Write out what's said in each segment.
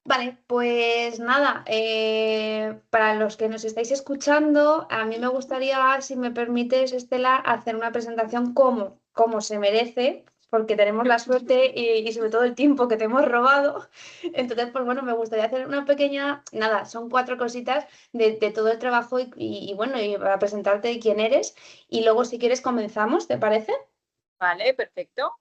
Vale, pues nada, para los que nos estáis escuchando, a mí me gustaría, si me permites, Estela, hacer una presentación como se merece, porque tenemos la suerte y sobre todo el tiempo que te hemos robado. Entonces, pues bueno, me gustaría hacer una pequeña, nada, son 4 cositas de todo el trabajo y bueno, y para presentarte quién eres. Y luego, si quieres, comenzamos, ¿te parece? Vale, perfecto.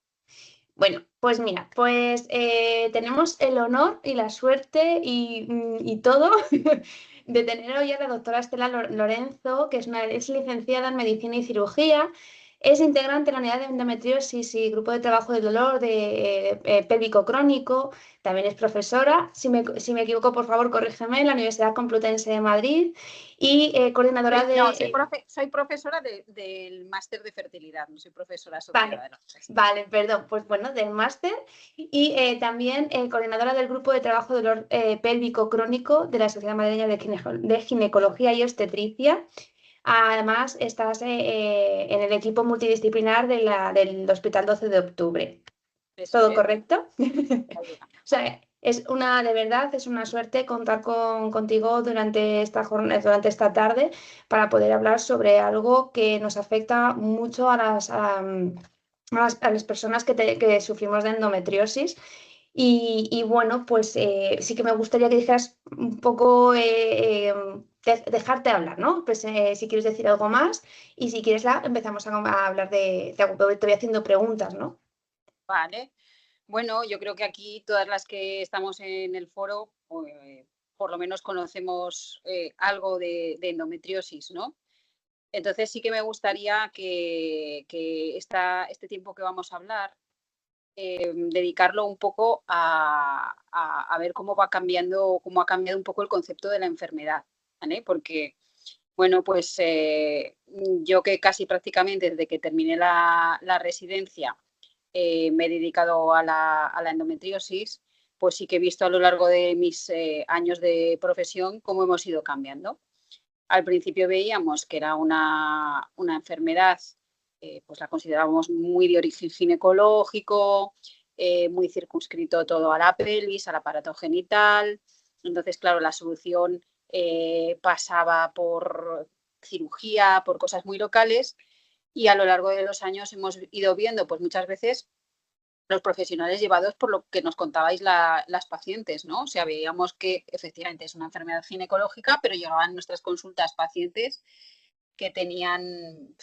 Bueno, pues mira, pues tenemos el honor y la suerte y todo de tener hoy a la doctora Estela Lorenzo, que es licenciada en Medicina y Cirugía, es integrante de la unidad de endometriosis y grupo de trabajo del dolor de pélvico crónico, también es profesora, si me equivoco, por favor, corrígeme, en la Universidad Complutense de Madrid y coordinadora de... No, soy profesora del máster de fertilidad, no soy profesora Vale, asociada. No. vale, perdón. Pues bueno, del máster y también coordinadora del grupo de trabajo de dolor pélvico crónico de la Sociedad Madrileña de Ginecología y Obstetricia. Además, estás en el equipo multidisciplinar del Hospital 12 de Octubre. Eso ¿Todo es. correcto? O sea, de verdad, es una suerte contar contigo durante esta jornada, durante esta tarde para poder hablar sobre algo que nos afecta mucho a las personas que sufrimos de endometriosis. Y bueno, pues sí que me gustaría que dijeras un poco, dejarte hablar, ¿no? Pues si quieres decir algo más y si quieres empezamos a hablar te voy haciendo preguntas, ¿no? Vale. Bueno, yo creo que aquí todas las que estamos en el foro, por lo menos conocemos algo de endometriosis, ¿no? Entonces sí que me gustaría que este tiempo que vamos a hablar, dedicarlo un poco a ver cómo va cambiando, cómo ha cambiado un poco el concepto de la enfermedad, ¿vale? Porque, bueno, pues yo que casi prácticamente desde que terminé la residencia me he dedicado a la endometriosis, pues sí que he visto a lo largo de mis años de profesión cómo hemos ido cambiando. Al principio veíamos que era una enfermedad, pues la considerábamos muy de origen ginecológico, muy circunscrito todo a la pelvis, al aparato genital. Entonces, claro, la solución pasaba por cirugía, por cosas muy locales, y a lo largo de los años hemos ido viendo, pues muchas veces los profesionales llevados por lo que nos contabais las pacientes, ¿no? O sea, veíamos que efectivamente es una enfermedad ginecológica, pero llegaban nuestras consultas pacientes que tenían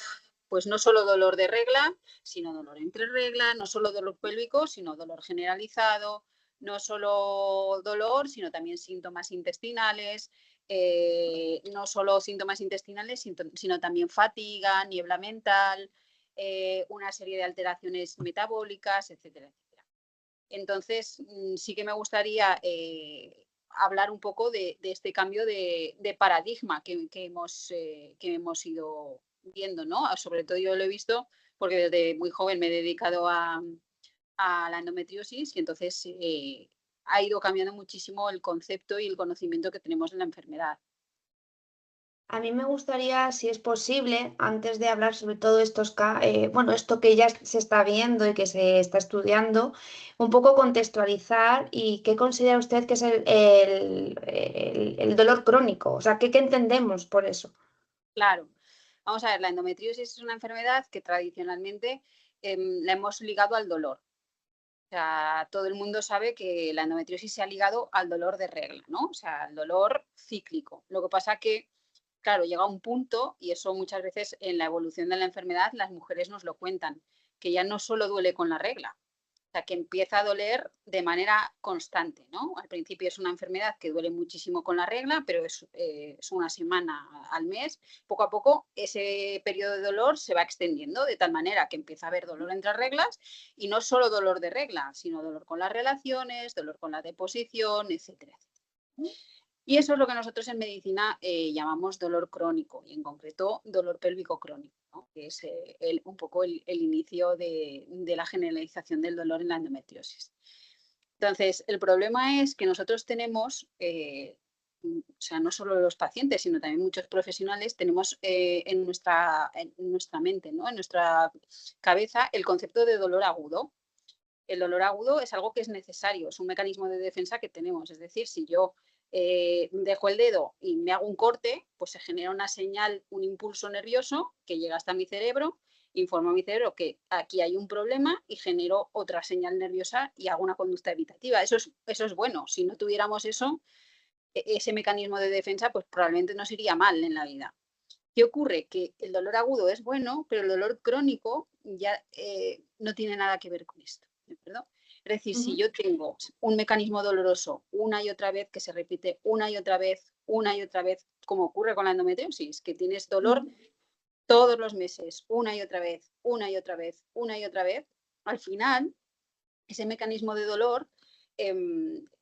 pues no solo dolor de regla, sino dolor entre regla, no solo dolor pélvico, sino dolor generalizado, no solo dolor, sino también síntomas intestinales, no solo síntomas intestinales, sino también fatiga, niebla mental, una serie de alteraciones metabólicas, etcétera, etcétera. Entonces, sí que me gustaría hablar un poco de este cambio de paradigma que hemos ido viendo, ¿no? Sobre todo yo lo he visto porque desde muy joven me he dedicado a la endometriosis y entonces ha ido cambiando muchísimo el concepto y el conocimiento que tenemos de la enfermedad. A mí me gustaría, si es posible, antes de hablar sobre todo bueno, esto que ya se está viendo y que se está estudiando, un poco contextualizar y qué considera usted que es el dolor crónico, o sea, qué entendemos por eso. Claro. Vamos a ver, la endometriosis es una enfermedad que tradicionalmente la hemos ligado al dolor. O sea, todo el mundo sabe que la endometriosis se ha ligado al dolor de regla, ¿no? O sea, al dolor cíclico. Lo que pasa que, claro, llega un punto, y eso muchas veces en la evolución de la enfermedad las mujeres nos lo cuentan, que ya no solo duele con la regla, o sea, que empieza a doler de manera constante, ¿no? Al principio es una enfermedad que duele muchísimo con la regla, pero es una semana al mes. Poco a poco ese periodo de dolor se va extendiendo de tal manera que empieza a haber dolor entre reglas y no solo dolor de regla, sino dolor con las relaciones, dolor con la deposición, etcétera, etcétera. Y eso es lo que nosotros en medicina llamamos dolor crónico y en concreto dolor pélvico crónico, ¿no? Que es un poco el inicio de la generalización del dolor en la endometriosis. Entonces, el problema es que nosotros tenemos, o sea, no solo los pacientes, sino también muchos profesionales, tenemos en nuestra mente, ¿no? En nuestra cabeza, el concepto de dolor agudo. El dolor agudo es algo que es necesario, es un mecanismo de defensa que tenemos. Es decir, si yo dejo el dedo y me hago un corte, pues se genera una señal, un impulso nervioso que llega hasta mi cerebro, informa a mi cerebro que aquí hay un problema y genero otra señal nerviosa y hago una conducta evitativa. Eso es bueno. Si no tuviéramos eso, ese mecanismo de defensa, pues probablemente nos iría mal en la vida. ¿Qué ocurre? Que el dolor agudo es bueno, pero el dolor crónico ya no tiene nada que ver con esto, ¿de acuerdo? Es decir, si yo tengo un mecanismo doloroso una y otra vez, que se repite una y otra vez, como ocurre con la endometriosis, que tienes dolor todos los meses, una y otra vez, una y otra vez, una y otra vez, al final ese mecanismo de dolor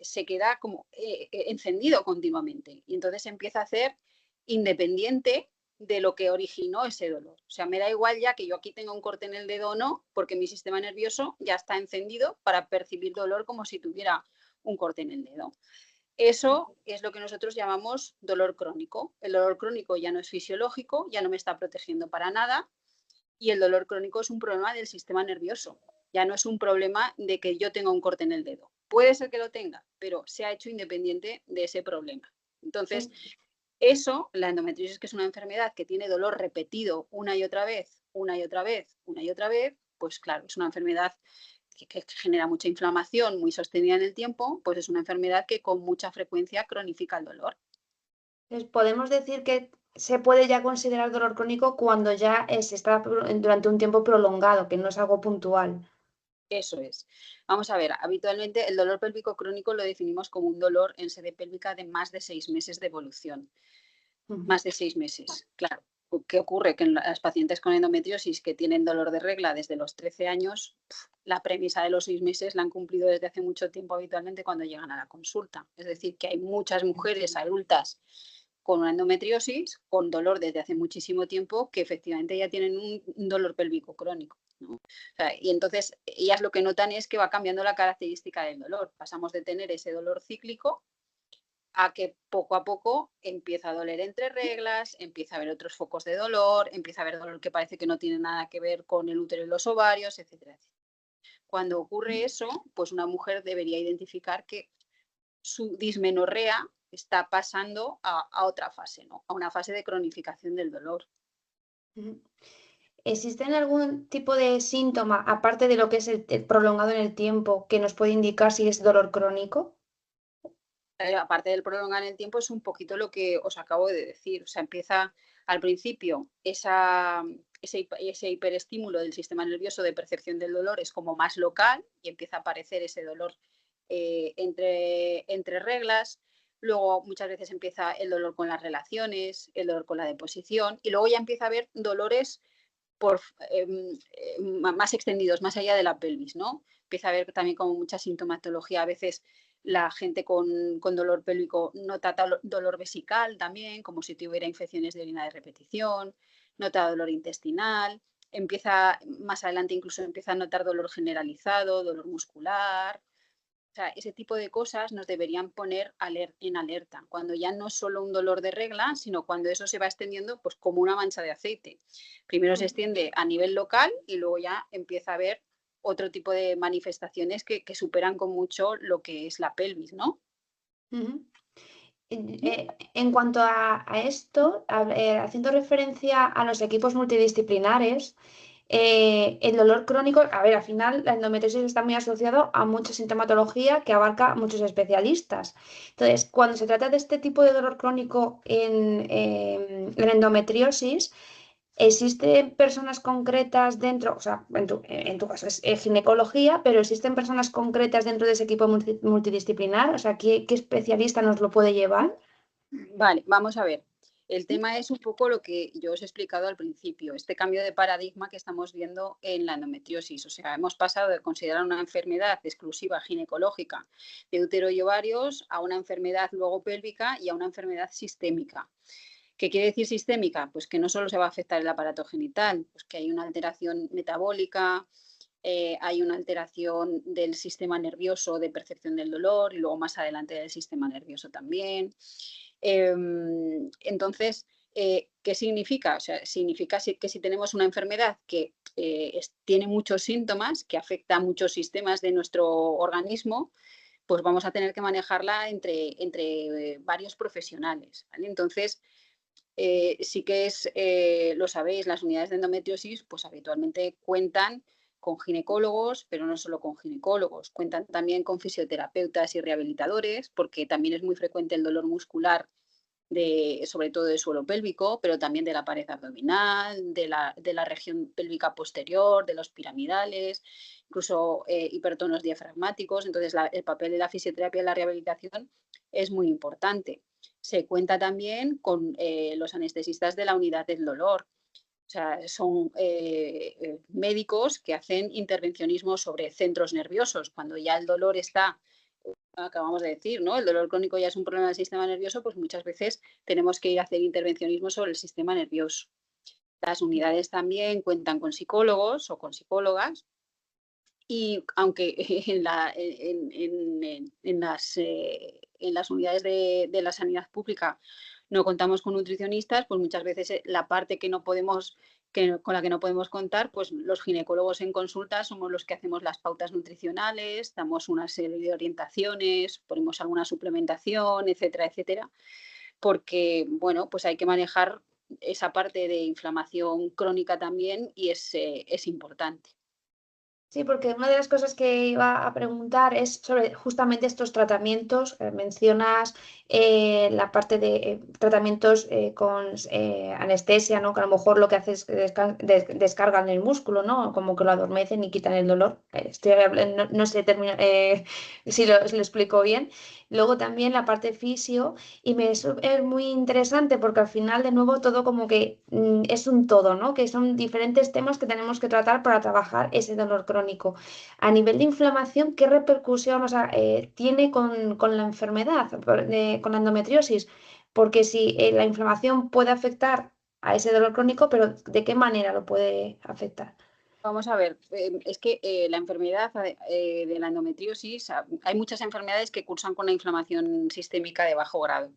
se queda como encendido continuamente y entonces empieza a hacer independiente de lo que originó ese dolor. O sea, me da igual ya que yo aquí tenga un corte en el dedo o no, porque mi sistema nervioso ya está encendido para percibir dolor como si tuviera un corte en el dedo. Eso es lo que nosotros llamamos dolor crónico. El dolor crónico ya no es fisiológico, ya no me está protegiendo para nada y el dolor crónico es un problema del sistema nervioso. Ya no es un problema de que yo tenga un corte en el dedo. Puede ser que lo tenga, pero se ha hecho independiente de ese problema. Entonces, eso, la endometriosis, que es una enfermedad que tiene dolor repetido una y otra vez, una y otra vez, una y otra vez, pues claro, es una enfermedad que genera mucha inflamación muy sostenida en el tiempo, pues es una enfermedad que con mucha frecuencia cronifica el dolor. Entonces, podemos decir que se puede ya considerar dolor crónico cuando ya se está durante un tiempo prolongado, que no es algo puntual. Eso es. Vamos a ver, habitualmente el dolor pélvico crónico lo definimos como un dolor en sede pélvica de más de 6 meses de evolución. Más de 6 meses, claro. ¿Qué ocurre? Que en las pacientes con endometriosis que tienen dolor de regla desde los 13 años, la premisa de los 6 meses la han cumplido desde hace mucho tiempo habitualmente cuando llegan a la consulta. Es decir, que hay muchas mujeres adultas con una endometriosis, con dolor desde hace muchísimo tiempo, que efectivamente ya tienen un dolor pélvico crónico, ¿no? O sea, y entonces ellas lo que notan es que va cambiando la característica del dolor. Pasamos de tener ese dolor cíclico a que poco a poco empieza a doler entre reglas, empieza a haber otros focos de dolor, empieza a haber dolor que parece que no tiene nada que ver con el útero y los ovarios, etcétera, etcétera. Cuando ocurre eso, pues una mujer debería identificar que su dismenorrea está pasando a otra fase, ¿no? A una fase de cronificación del dolor. ¿Existen algún tipo de síntoma, aparte de lo que es el prolongado en el tiempo, que nos puede indicar si es dolor crónico? Aparte del prolongar en el tiempo, es un poquito lo que os acabo de decir. O sea, empieza al principio ese hiperestímulo del sistema nervioso de percepción del dolor es como más local y empieza a aparecer ese dolor entre reglas. Luego muchas veces empieza el dolor con las relaciones, el dolor con la deposición y luego ya empieza a haber dolores más extendidos, más allá de la pelvis, ¿no? Empieza a haber también como mucha sintomatología. A veces la gente con dolor pélvico nota dolor vesical también, como si tuviera infecciones de orina de repetición, nota dolor intestinal, empieza más adelante incluso empieza a notar dolor generalizado, dolor muscular. O sea, ese tipo de cosas nos deberían poner en alerta, cuando ya no es solo un dolor de regla, sino cuando eso se va extendiendo pues como una mancha de aceite. Primero se extiende a nivel local y luego ya empieza a haber otro tipo de manifestaciones que superan con mucho lo que es la pelvis, ¿no? En cuanto a esto, haciendo referencia a los equipos multidisciplinares, el dolor crónico, a ver, al final la endometriosis está muy asociado a mucha sintomatología que abarca muchos especialistas. Entonces, cuando se trata de este tipo de dolor crónico en endometriosis, ¿existen personas concretas dentro, o sea, en tu caso es ginecología, pero existen personas concretas dentro de ese equipo multidisciplinar? O sea, ¿qué especialista nos lo puede llevar? Vale, vamos a ver. El tema es un poco lo que yo os he explicado al principio, este cambio de paradigma que estamos viendo en la endometriosis. O sea, hemos pasado de considerar una enfermedad exclusiva ginecológica de útero y ovarios a una enfermedad luego pélvica y a una enfermedad sistémica. ¿Qué quiere decir sistémica? Pues que no solo se va a afectar el aparato genital, pues que hay una alteración metabólica, hay una alteración del sistema nervioso de percepción del dolor y luego más adelante del sistema nervioso también. Entonces, ¿Qué significa? O sea, significa que si tenemos una enfermedad que tiene muchos síntomas, que afecta a muchos sistemas de nuestro organismo, pues vamos a tener que manejarla entre varios profesionales, ¿vale? Entonces, sí que lo sabéis, las unidades de endometriosis pues habitualmente cuentan con ginecólogos, pero no solo con ginecólogos, cuentan también con fisioterapeutas y rehabilitadores, porque también es muy frecuente el dolor muscular, sobre todo de suelo pélvico, pero también de la pared abdominal, de la región pélvica posterior, de los piramidales, incluso hipertonos diafragmáticos. Entonces, el papel de la fisioterapia y la rehabilitación es muy importante. Se cuenta también con los anestesistas de la unidad del dolor. O sea, son médicos que hacen intervencionismo sobre centros nerviosos. Cuando ya el dolor está, acabamos de decir, ¿no? El dolor crónico ya es un problema del sistema nervioso, pues muchas veces tenemos que ir a hacer intervencionismo sobre el sistema nervioso. Las unidades también cuentan con psicólogos o con psicólogas y aunque en las unidades de la sanidad pública no contamos con nutricionistas, pues muchas veces la parte con la que no podemos contar, pues los ginecólogos en consulta somos los que hacemos las pautas nutricionales, damos una serie de orientaciones, ponemos alguna suplementación, etcétera, etcétera, porque, bueno, pues hay que manejar esa parte de inflamación crónica también y es importante. Sí, porque una de las cosas que iba a preguntar es sobre justamente estos tratamientos. Mencionas la parte de tratamientos con anestesia, ¿no? Que a lo mejor lo que hace es que descargan el músculo, ¿no? Como que lo adormecen y quitan el dolor. Estoy hablando, no sé si lo explico bien. Luego también la parte fisio, y es muy interesante porque al final, de nuevo, todo como que es un todo, ¿no? Que son diferentes temas que tenemos que tratar para trabajar ese dolor crónico. A nivel de inflamación, ¿qué repercusión, o sea, tiene con la enfermedad, con la endometriosis? Porque si la inflamación puede afectar a ese dolor crónico, pero ¿de qué manera lo puede afectar? Vamos a ver, es que la enfermedad de la endometriosis, hay muchas enfermedades que cursan con la inflamación sistémica de bajo grado,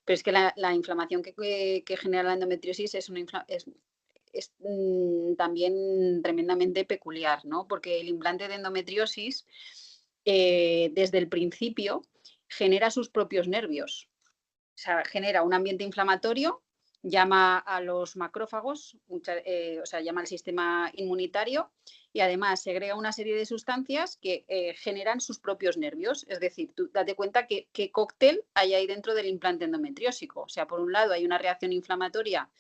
pero es que la inflamación que genera la endometriosis es también tremendamente peculiar, ¿no? Porque el implante de endometriosis, desde el principio, genera sus propios nervios. O sea, genera un ambiente inflamatorio, llama a los macrófagos, o sea, llama al sistema inmunitario y además segrega una serie de sustancias que generan sus propios nervios. Es decir, tú date cuenta qué cóctel hay ahí dentro del implante endometriósico. O sea, por un lado hay una reacción inflamatoria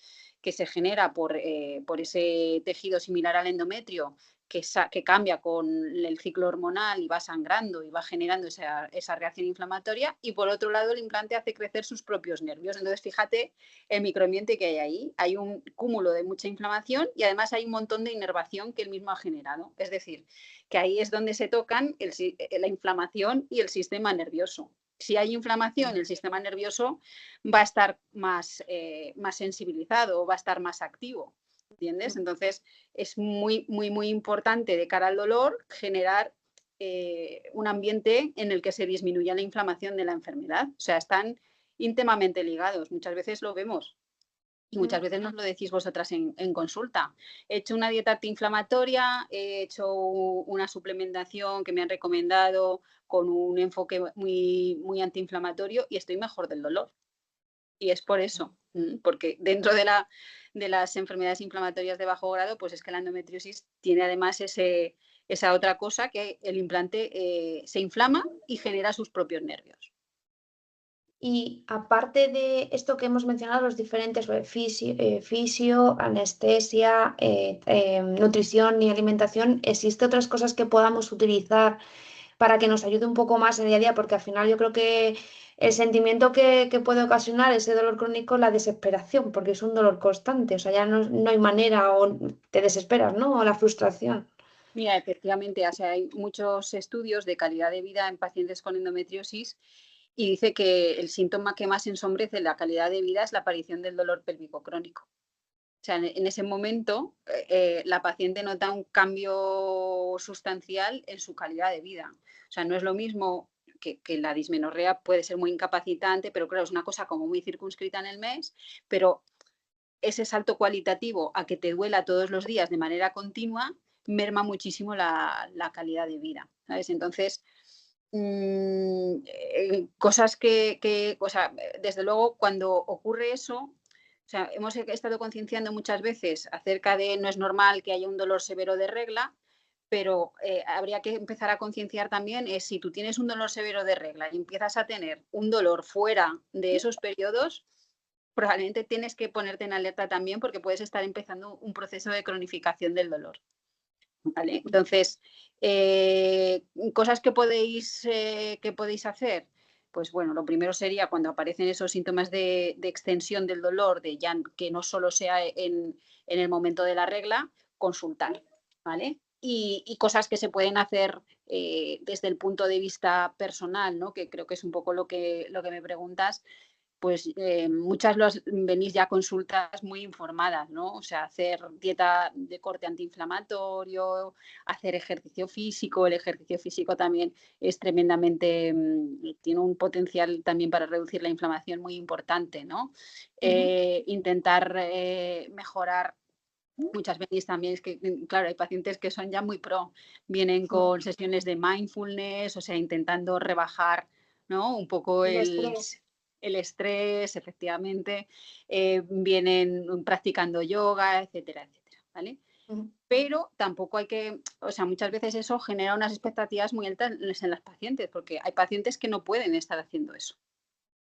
que se genera por ese tejido similar al endometrio, que cambia con el ciclo hormonal y va sangrando y va generando esa reacción inflamatoria, y por otro lado el implante hace crecer sus propios nervios. Entonces, fíjate el microambiente que hay ahí. Hay un cúmulo de mucha inflamación y además hay un montón de inervación que él mismo ha generado. Es decir, que ahí es donde se tocan la inflamación y el sistema nervioso. Si hay inflamación, el sistema nervioso va a estar más sensibilizado, va a estar más activo. ¿Entiendes? Entonces, es muy, muy, muy importante de cara al dolor generar un ambiente en el que se disminuya la inflamación de la enfermedad. O sea, están íntimamente ligados. Muchas veces lo vemos y muchas veces nos lo decís vosotras en consulta. He hecho una dieta antiinflamatoria, he hecho una suplementación que me han recomendado con un enfoque muy, muy antiinflamatorio y estoy mejor del dolor. Y es por eso, porque dentro de las enfermedades inflamatorias de bajo grado, pues es que la endometriosis tiene además esa otra cosa, que el implante se inflama y genera sus propios nervios. Y aparte de esto que hemos mencionado, los diferentes fisio, anestesia, nutrición y alimentación, ¿existe otras cosas que podamos utilizar para que nos ayude un poco más en el día a día? Porque al final yo creo que el sentimiento que puede ocasionar ese dolor crónico es la desesperación, porque es un dolor constante, o sea, ya no hay manera o te desesperas, ¿no? O la frustración. Mira, efectivamente, o sea, hay muchos estudios de calidad de vida en pacientes con endometriosis y dice que el síntoma que más ensombrece la calidad de vida es la aparición del dolor pélvico crónico. O sea, en ese momento la paciente nota un cambio sustancial en su calidad de vida. O sea, no es lo mismo que la dismenorrea puede ser muy incapacitante, pero claro, es una cosa como muy circunscrita en el mes, pero ese salto cualitativo a que te duela todos los días de manera continua merma muchísimo la calidad de vida, ¿sabes? Entonces, cosas o sea, desde luego, cuando ocurre eso, o sea, hemos estado concienciando muchas veces acerca de no es normal que haya un dolor severo de regla, pero habría que empezar a concienciar también si tú tienes un dolor severo de regla y empiezas a tener un dolor fuera de esos periodos, probablemente tienes que ponerte en alerta también porque puedes estar empezando un proceso de cronificación del dolor. ¿Vale? Entonces, cosas que podéis hacer, pues bueno, lo primero sería cuando aparecen esos síntomas de extensión del dolor, de ya que no solo sea en el momento de la regla, consultar, ¿vale? Y cosas que se pueden hacer desde el punto de vista personal, ¿no? Que creo que es un poco lo que me preguntas, pues muchas venís ya a consultas muy informadas, ¿no? O sea, hacer dieta de corte antiinflamatorio, hacer ejercicio físico. El ejercicio físico también es tremendamente, tiene un potencial también para reducir la inflamación muy importante, ¿no? Intentar mejorar. Muchas veces también es que, claro, hay pacientes que son ya muy pro, vienen con sesiones de mindfulness, o sea, intentando rebajar, ¿no? Un poco El estrés. el estrés, efectivamente, vienen practicando yoga, etcétera, etcétera, ¿vale? Pero tampoco hay que, o sea, muchas veces eso genera unas expectativas muy altas en las pacientes, porque hay pacientes que no pueden estar haciendo eso.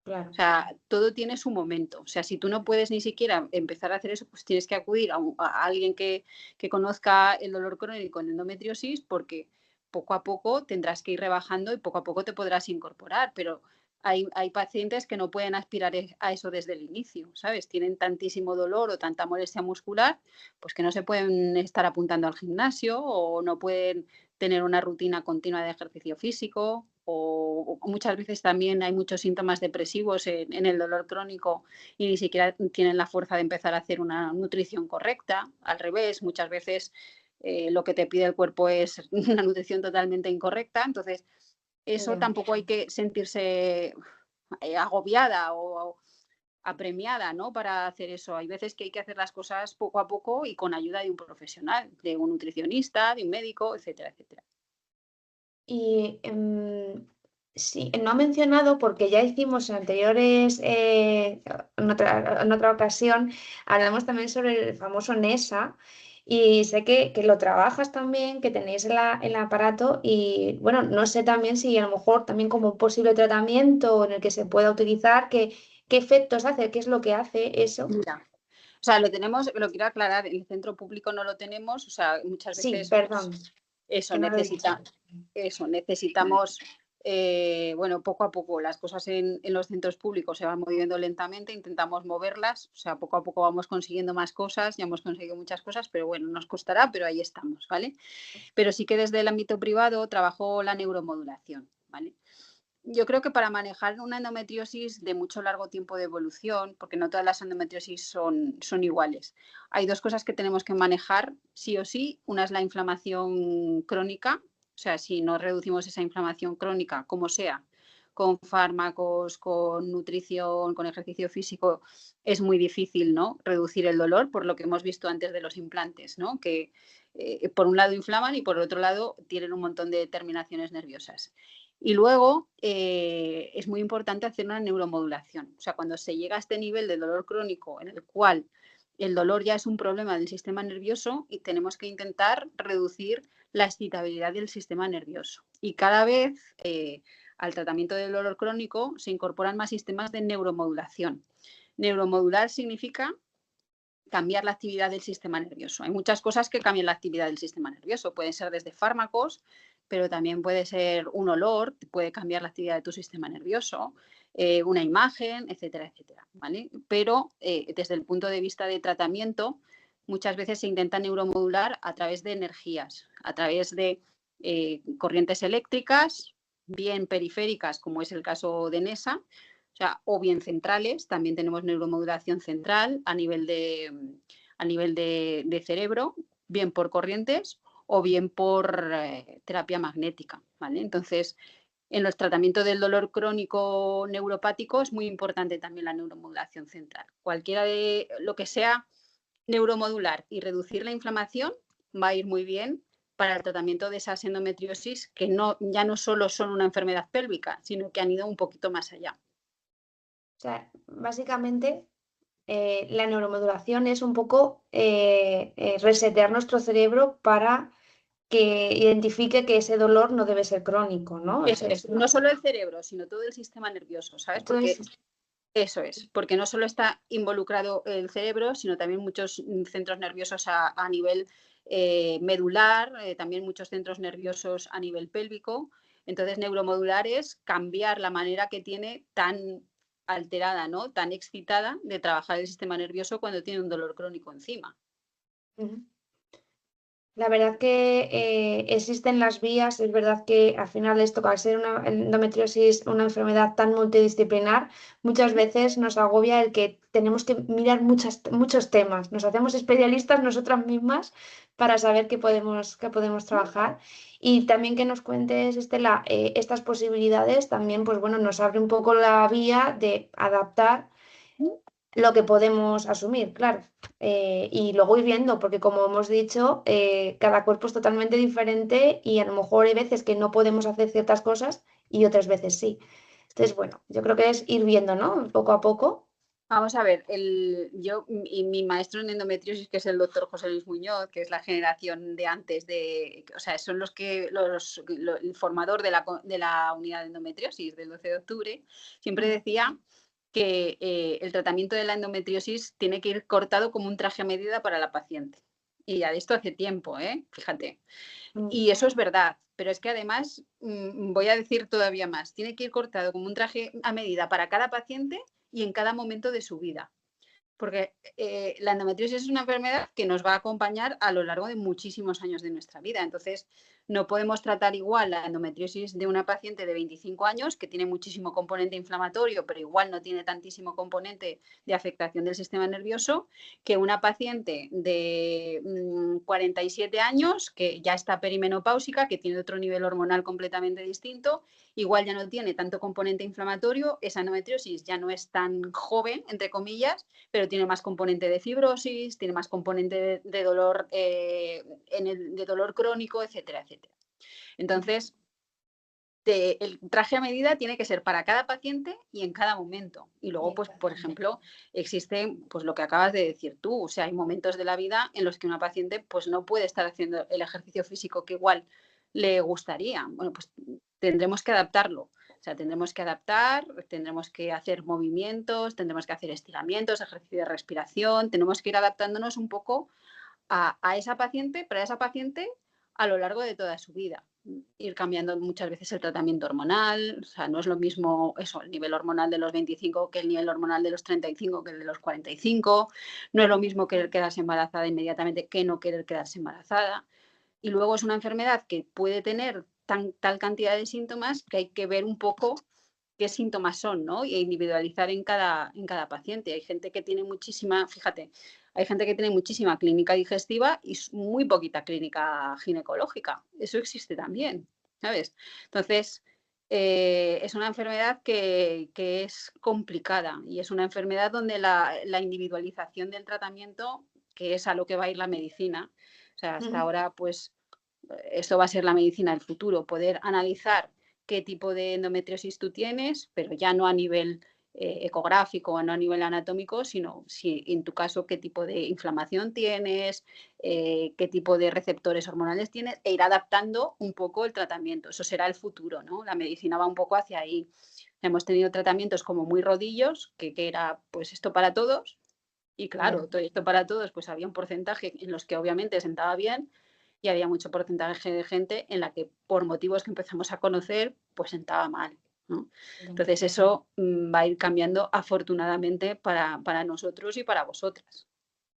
Claro. O sea, todo tiene su momento. O sea, si tú no puedes ni siquiera empezar a hacer eso, pues tienes que acudir a alguien que conozca el dolor crónico en endometriosis, porque poco a poco tendrás que ir rebajando y poco a poco te podrás incorporar. Pero hay pacientes que no pueden aspirar a eso desde el inicio, ¿sabes? Tienen tantísimo dolor o tanta molestia muscular, pues que no se pueden estar apuntando al gimnasio o no pueden tener una rutina continua de ejercicio físico, o muchas veces también hay muchos síntomas depresivos en el dolor crónico y ni siquiera tienen la fuerza de empezar a hacer una nutrición correcta. Al revés, muchas veces lo que te pide el cuerpo es una nutrición totalmente incorrecta. Entonces, eso tampoco hay que sentirse agobiada o apremiada, ¿no? Para hacer eso. Hay veces que hay que hacer las cosas poco a poco y con ayuda de un profesional, de un nutricionista, de un médico, etcétera, etcétera. Y sí, no ha mencionado, porque ya hicimos en anteriores, en otra ocasión, hablamos también sobre el famoso NESA, y sé que lo trabajas también, que tenéis el aparato, y bueno, no sé también si a lo mejor también como un posible tratamiento en el que se pueda utilizar, qué efectos hace, qué es lo que hace eso. Mira, o sea, lo quiero aclarar, en el centro público no lo tenemos, o sea, muchas Sí, veces pues, perdón, eso que no lo he dicho. necesitamos, bueno, poco a poco las cosas en los centros públicos se van moviendo lentamente, intentamos moverlas, o sea, poco a poco vamos consiguiendo más cosas, ya hemos conseguido muchas cosas, pero bueno, nos costará, pero ahí estamos, ¿vale? Pero sí que desde el ámbito privado trabajo la neuromodulación, ¿vale? Yo creo que para manejar una endometriosis de mucho largo tiempo de evolución, porque no todas las endometriosis son iguales, hay dos cosas que tenemos que manejar sí o sí. Una es la inflamación crónica, o sea, si no reducimos esa inflamación crónica, como sea, con fármacos, con nutrición, con ejercicio físico, es muy difícil, ¿no? Reducir el dolor, por lo que hemos visto antes de los implantes, ¿no? Que por un lado inflaman y por el otro lado tienen un montón de terminaciones nerviosas. Y luego es muy importante hacer una neuromodulación. O sea, cuando se llega a este nivel de dolor crónico en el cual el dolor ya es un problema del sistema nervioso y tenemos que intentar reducir la excitabilidad del sistema nervioso. Y cada vez al tratamiento del dolor crónico se incorporan más sistemas de neuromodulación. Neuromodular significa cambiar la actividad del sistema nervioso. Hay muchas cosas que cambian la actividad del sistema nervioso. Pueden ser desde fármacos, pero también puede ser un olor, puede cambiar la actividad de tu sistema nervioso, una imagen, etcétera, etcétera, ¿vale? Pero desde el punto de vista de tratamiento, muchas veces se intenta neuromodular a través de energías, a través de corrientes eléctricas, bien periféricas, como es el caso de NESA, o sea, o bien centrales. También tenemos neuromodulación central a nivel de cerebro, bien por corrientes o bien por terapia magnética, ¿vale? Entonces, En los tratamientos del dolor crónico neuropático es muy importante también la neuromodulación central. Cualquiera de lo que sea neuromodular y reducir la inflamación va a ir muy bien para el tratamiento de esas endometriosis que ya no solo son una enfermedad pélvica, sino que han ido un poquito más allá. O sea, básicamente la neuromodulación es un poco resetear nuestro cerebro para que identifique que ese dolor no debe ser crónico, ¿no? Eso es, no solo el cerebro, sino todo el sistema nervioso, ¿sabes? Porque Entonces, eso es, porque no solo está involucrado el cerebro, sino también muchos centros nerviosos a nivel medular, también muchos centros nerviosos a nivel pélvico. Entonces, neuromodular es cambiar la manera que tiene tan alterada, ¿no? Tan excitada de trabajar el sistema nervioso cuando tiene un dolor crónico encima. La verdad que existen las vías, es verdad que al final esto, al ser una endometriosis, una enfermedad tan multidisciplinar, muchas veces nos agobia el que tenemos que mirar muchos temas, nos hacemos especialistas nosotras mismas para saber qué podemos trabajar y también que nos cuentes, Estela, estas posibilidades también, pues bueno, nos abre un poco la vía de adaptar lo que podemos asumir, claro. Y luego ir viendo, porque como hemos dicho, cada cuerpo es totalmente diferente y a lo mejor hay veces que no podemos hacer ciertas cosas y otras veces sí. Entonces, bueno, yo creo que es ir viendo, ¿no? Poco a poco. Vamos a ver, yo y mi maestro en endometriosis, que es el doctor José Luis Muñoz, que es la generación de antes o sea, son el formador de la unidad de endometriosis del 12 de octubre, siempre decía que el tratamiento de la endometriosis tiene que ir cortado como un traje a medida para la paciente. Y ya de esto hace tiempo, fíjate. Y eso es verdad, pero es que además, voy a decir todavía más, tiene que ir cortado como un traje a medida para cada paciente y en cada momento de su vida. Porque la endometriosis es una enfermedad que nos va a acompañar a lo largo de muchísimos años de nuestra vida. Entonces, no podemos tratar igual la endometriosis de una paciente de 25 años que tiene muchísimo componente inflamatorio, pero igual no tiene tantísimo componente de afectación del sistema nervioso, que una paciente de 47 años que ya está perimenopáusica, que tiene otro nivel hormonal completamente distinto, igual ya no tiene tanto componente inflamatorio, esa endometriosis ya no es tan joven, entre comillas, pero tiene más componente de fibrosis, tiene más componente de dolor, de dolor crónico, etcétera, etcétera. Entonces, el traje a medida tiene que ser para cada paciente y en cada momento. Y luego, pues, por ejemplo, existe pues, lo que acabas de decir tú. O sea, hay momentos de la vida en los que una paciente pues, no puede estar haciendo el ejercicio físico que igual le gustaría. Bueno, pues tendremos que adaptarlo. O sea, tendremos que adaptar, tendremos que hacer movimientos, tendremos que hacer estiramientos, ejercicio de respiración, tenemos que ir adaptándonos un poco a esa paciente, para esa paciente a lo largo de toda su vida. Ir cambiando muchas veces el tratamiento hormonal, o sea, no es lo mismo eso, el nivel hormonal de los 25 que el nivel hormonal de los 35 que el de los 45, no es lo mismo querer quedarse embarazada inmediatamente que no querer quedarse embarazada. Y luego es una enfermedad que puede tener tal cantidad de síntomas que hay que ver un poco qué síntomas son, ¿no? Y individualizar en cada paciente. Hay gente que tiene muchísima, fíjate, hay gente que tiene muchísima clínica digestiva y muy poquita clínica ginecológica. Eso existe también, ¿sabes? Entonces, es una enfermedad que es complicada y es una enfermedad donde la individualización del tratamiento, que es a lo que va a ir la medicina, o sea, hasta ahora, pues, esto va a ser la medicina del futuro, poder analizar qué tipo de endometriosis tú tienes, pero ya no a nivel ecográfico o no a nivel anatómico, sino si en tu caso qué tipo de inflamación tienes, qué tipo de receptores hormonales tienes e ir adaptando un poco el tratamiento. Eso será el futuro, ¿no? La medicina va un poco hacia ahí. Hemos tenido tratamientos como muy rodillos, que era pues esto para todos, y claro, todo esto para todos, pues había un porcentaje en los que obviamente sentaba bien y había mucho porcentaje de gente en la que por motivos que empezamos a conocer, pues sentaba mal, ¿no? Entonces eso va a ir cambiando afortunadamente para nosotros y para vosotras.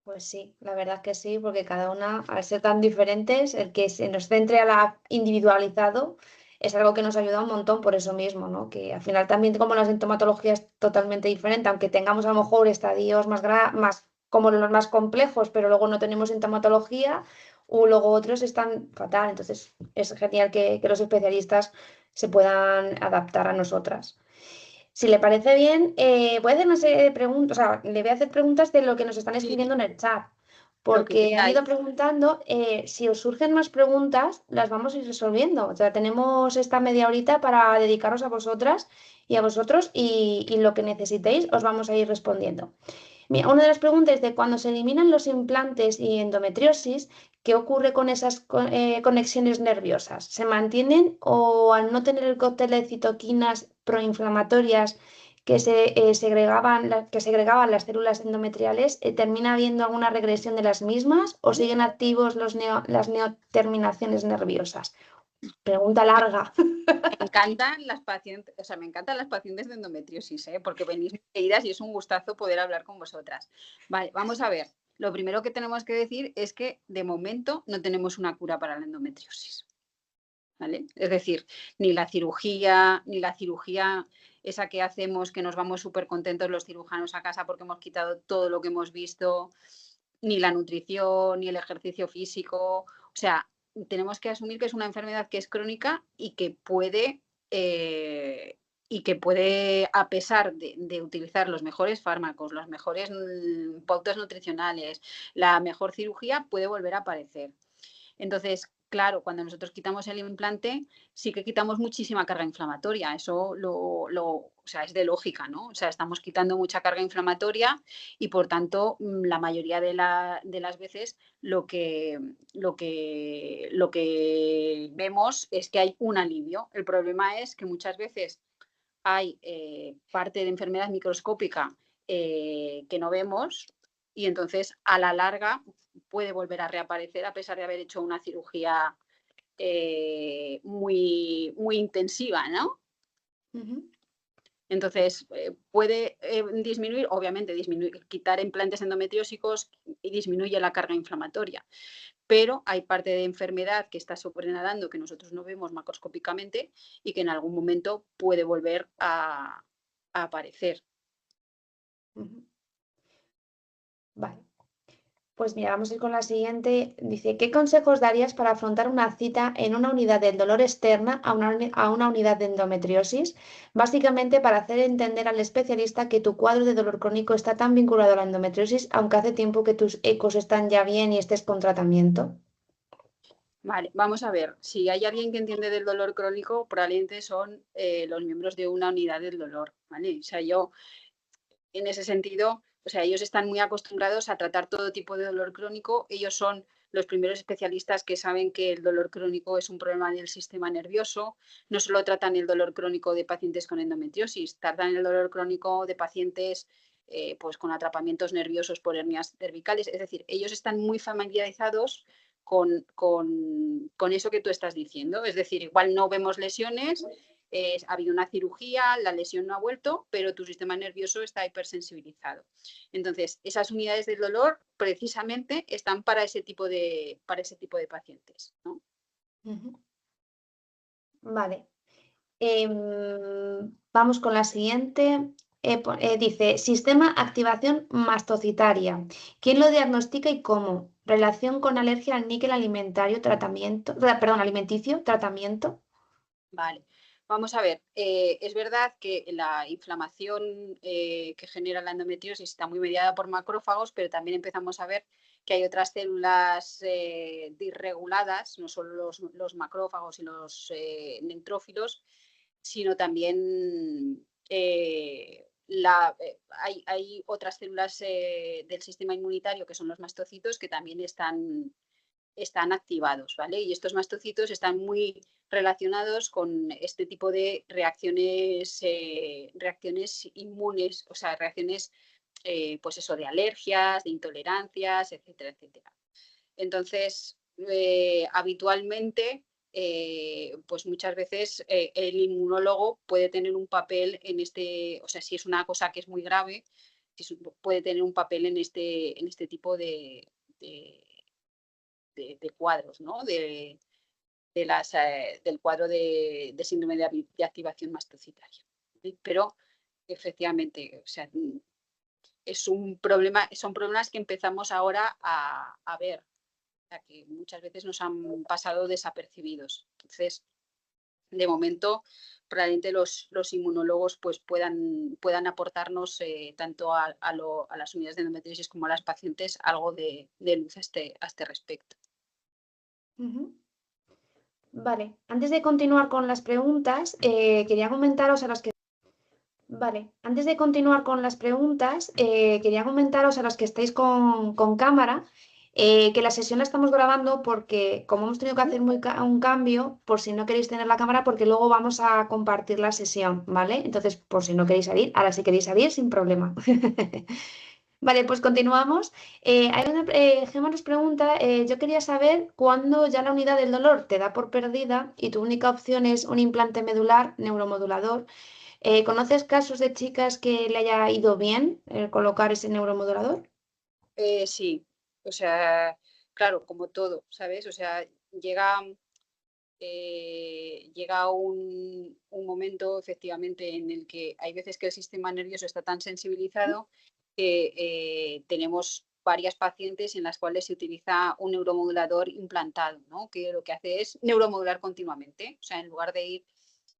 Pues sí, la verdad que sí, porque cada una, al ser tan diferentes, el que se nos centre a la individualizado es algo que nos ayuda un montón por eso mismo, ¿no? Que al final también como la sintomatología es totalmente diferente, aunque tengamos a lo mejor estadios más como los más complejos, pero luego no tenemos sintomatología, o luego otros están fatal. Entonces es genial que los especialistas se puedan adaptar a nosotras. Si le parece bien, voy a hacer una serie de preguntas, o sea, le voy a hacer preguntas de lo que nos están Sí, escribiendo en el chat, lo que porque han ido queráis. preguntando, si os surgen más preguntas, las vamos a ir resolviendo. O sea, tenemos esta media horita para dedicaros a vosotras y a vosotros y lo que necesitéis os vamos a ir respondiendo. Mira, una de las preguntas es de cuando se eliminan los implantes y endometriosis, ¿qué ocurre con esas conexiones nerviosas? ¿Se mantienen o al no tener el cóctel de citoquinas proinflamatorias que segregaban las células endometriales, termina habiendo alguna regresión de las mismas o siguen activos las neoterminaciones nerviosas? Pregunta larga. Me encantan las pacientes, o sea, me encantan las pacientes de endometriosis, ¿eh? Porque venís muy queridas y es un gustazo poder hablar con vosotras. Vale, vamos a ver. Lo primero que tenemos que decir es que de momento no tenemos una cura para la endometriosis. ¿Vale? Es decir, ni la cirugía esa que hacemos, que nos vamos súper contentos los cirujanos a casa porque hemos quitado todo lo que hemos visto, ni la nutrición, ni el ejercicio físico. O sea, tenemos que asumir que es una enfermedad que es crónica y que puede, a pesar de utilizar los mejores fármacos, las mejores pautas nutricionales, la mejor cirugía, puede volver a aparecer. Entonces, claro, cuando nosotros quitamos el implante, sí que quitamos muchísima carga inflamatoria. Eso o sea, es de lógica, ¿no? O sea, estamos quitando mucha carga inflamatoria y, por tanto, la mayoría de las veces lo que vemos es que hay un alivio. El problema es que muchas veces hay parte de enfermedad microscópica que no vemos y entonces a la larga puede volver a reaparecer a pesar de haber hecho una cirugía muy, muy intensiva, ¿no? Entonces, puede disminuir, obviamente, quitar implantes endometriósicos y disminuye la carga inflamatoria, pero hay parte de enfermedad que está sobrenadando que nosotros no vemos macroscópicamente y que en algún momento puede volver a aparecer. Vale. Pues mira, vamos a ir con la siguiente. Dice, ¿qué consejos darías para afrontar una cita en una unidad del dolor externa a una unidad de endometriosis? Básicamente para hacer entender al especialista que tu cuadro de dolor crónico está tan vinculado a la endometriosis, aunque hace tiempo que tus ecos están ya bien y estés con tratamiento. Vale, vamos a ver, si hay alguien que entiende del dolor crónico, probablemente son los miembros de una unidad del dolor, ¿vale? O sea, yo en ese sentido, o sea, ellos están muy acostumbrados a tratar todo tipo de dolor crónico, ellos son los primeros especialistas que saben que el dolor crónico es un problema del sistema nervioso, no solo tratan el dolor crónico de pacientes con endometriosis, tratan el dolor crónico de pacientes pues con atrapamientos nerviosos por hernias cervicales, es decir, ellos están muy familiarizados con eso que tú estás diciendo, es decir, igual no vemos lesiones, ha habido una cirugía, la lesión no ha vuelto, pero tu sistema nervioso está hipersensibilizado. Entonces, esas unidades del dolor precisamente están para ese tipo de pacientes, ¿no? Vale. Vamos con la siguiente. Dice, sistema activación mastocitaria. ¿Quién lo diagnostica y cómo? Relación con alergia al níquel alimentario, tratamiento, perdón, alimenticio, tratamiento. Vale. Vamos a ver, es verdad que la inflamación que genera la endometriosis está muy mediada por macrófagos, pero también empezamos a ver que hay otras células disreguladas, no solo los macrófagos y los neutrófilos, sino también hay otras células del sistema inmunitario que son los mastocitos que también están activados, ¿vale? Y estos mastocitos están muy relacionados con este tipo de reacciones inmunes, o sea, reacciones, pues eso, de alergias, de intolerancias, etcétera, etcétera. Entonces, habitualmente, pues muchas veces el inmunólogo puede tener un papel en o sea, si es una cosa que es muy grave, puede tener un papel en este tipo de cuadros, ¿no? Del cuadro de síndrome de activación mastocitaria. Pero efectivamente, o sea, es un problema, son problemas que empezamos ahora a ver, o sea, que muchas veces nos han pasado desapercibidos. Entonces, de momento probablemente los inmunólogos pues puedan aportarnos tanto a las unidades de endometriosis como a las pacientes algo de luz a este respecto. Vale, antes de continuar con las preguntas, quería comentaros a los que... Vale, antes de continuar con las preguntas, quería comentaros a los que estáis con cámara que la sesión la estamos grabando porque como hemos tenido que hacer un cambio, por si no queréis tener la cámara, porque luego vamos a compartir la sesión, ¿vale? Entonces, por si no queréis salir, ahora si queréis salir, sin problema. Vale, pues continuamos. Gemma nos pregunta, yo quería saber cuándo ya la unidad del dolor te da por perdida y tu única opción es un implante medular neuromodulador. ¿Conoces casos de chicas que le haya ido bien colocar ese neuromodulador? Sí, o sea, claro, como todo, ¿sabes? O sea, llega un momento efectivamente en el que hay veces que el sistema nervioso está tan sensibilizado que tenemos varias pacientes en las cuales se utiliza un neuromodulador implantado, ¿no? Que lo que hace es neuromodular continuamente. O sea, en lugar de ir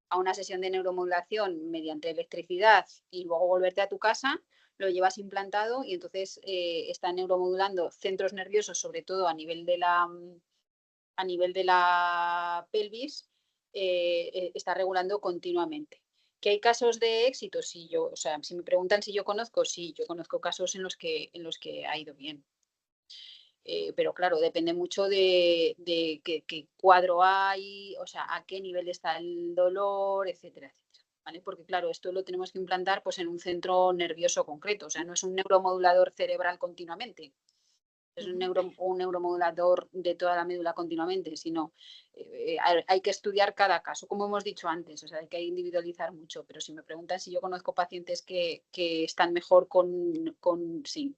a una sesión de neuromodulación mediante electricidad y luego volverte a tu casa, lo llevas implantado y entonces está neuromodulando centros nerviosos, sobre todo a nivel de la pelvis, está regulando continuamente. ¿Que hay casos de éxito? Sí, o sea, si me preguntan si yo conozco, sí, yo conozco casos en los que ha ido bien. Pero claro, depende mucho de qué cuadro hay, o sea, a qué nivel está el dolor, etcétera, etcétera. ¿Vale? Porque claro, esto lo tenemos que implantar pues, en un centro nervioso concreto, o sea, no es un neuromodulador cerebral continuamente, es un neuromodulador de toda la médula continuamente, sino hay que estudiar cada caso, como hemos dicho antes, o sea, hay que individualizar mucho, pero si me preguntan si yo conozco pacientes que están mejor sí.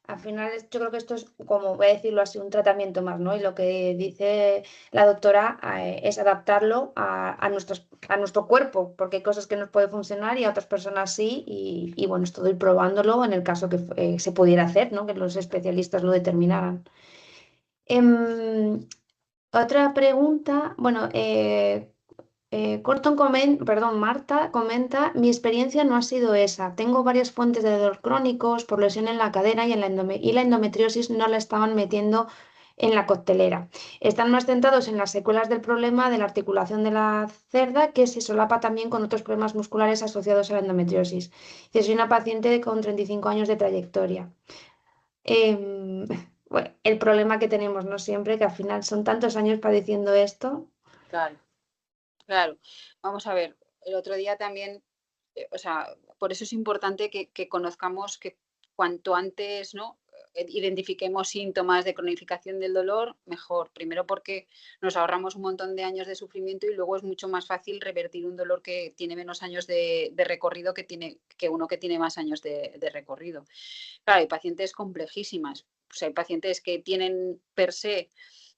Al final, yo creo que esto es, como voy a decirlo así, un tratamiento más, ¿no? Y lo que dice la doctora es adaptarlo a nuestro cuerpo, porque hay cosas que nos pueden funcionar y a otras personas sí. Y bueno, estoy probándolo en el caso que se pudiera hacer, ¿no? Que los especialistas lo determinaran. Otra pregunta, bueno, Marta comenta, mi experiencia no ha sido esa. Tengo varias fuentes de dolor crónicos por lesión en la cadera y la endometriosis no la estaban metiendo en la coctelera. Están más centrados en las secuelas del problema de la articulación de la cerda, que se solapa también con otros problemas musculares asociados a la endometriosis. Yo soy una paciente con 35 años de trayectoria. Bueno, el problema que tenemos, no siempre, que al final son tantos años padeciendo esto. Claro. Claro, vamos a ver, el otro día también, o sea, por eso es importante que conozcamos que cuanto antes, ¿no? Identifiquemos síntomas de cronificación del dolor, mejor. Primero porque nos ahorramos un montón de años de sufrimiento y luego es mucho más fácil revertir un dolor que tiene menos años de recorrido que uno que tiene más años de recorrido. Claro, hay pacientes complejísimas. Pues hay pacientes que tienen per se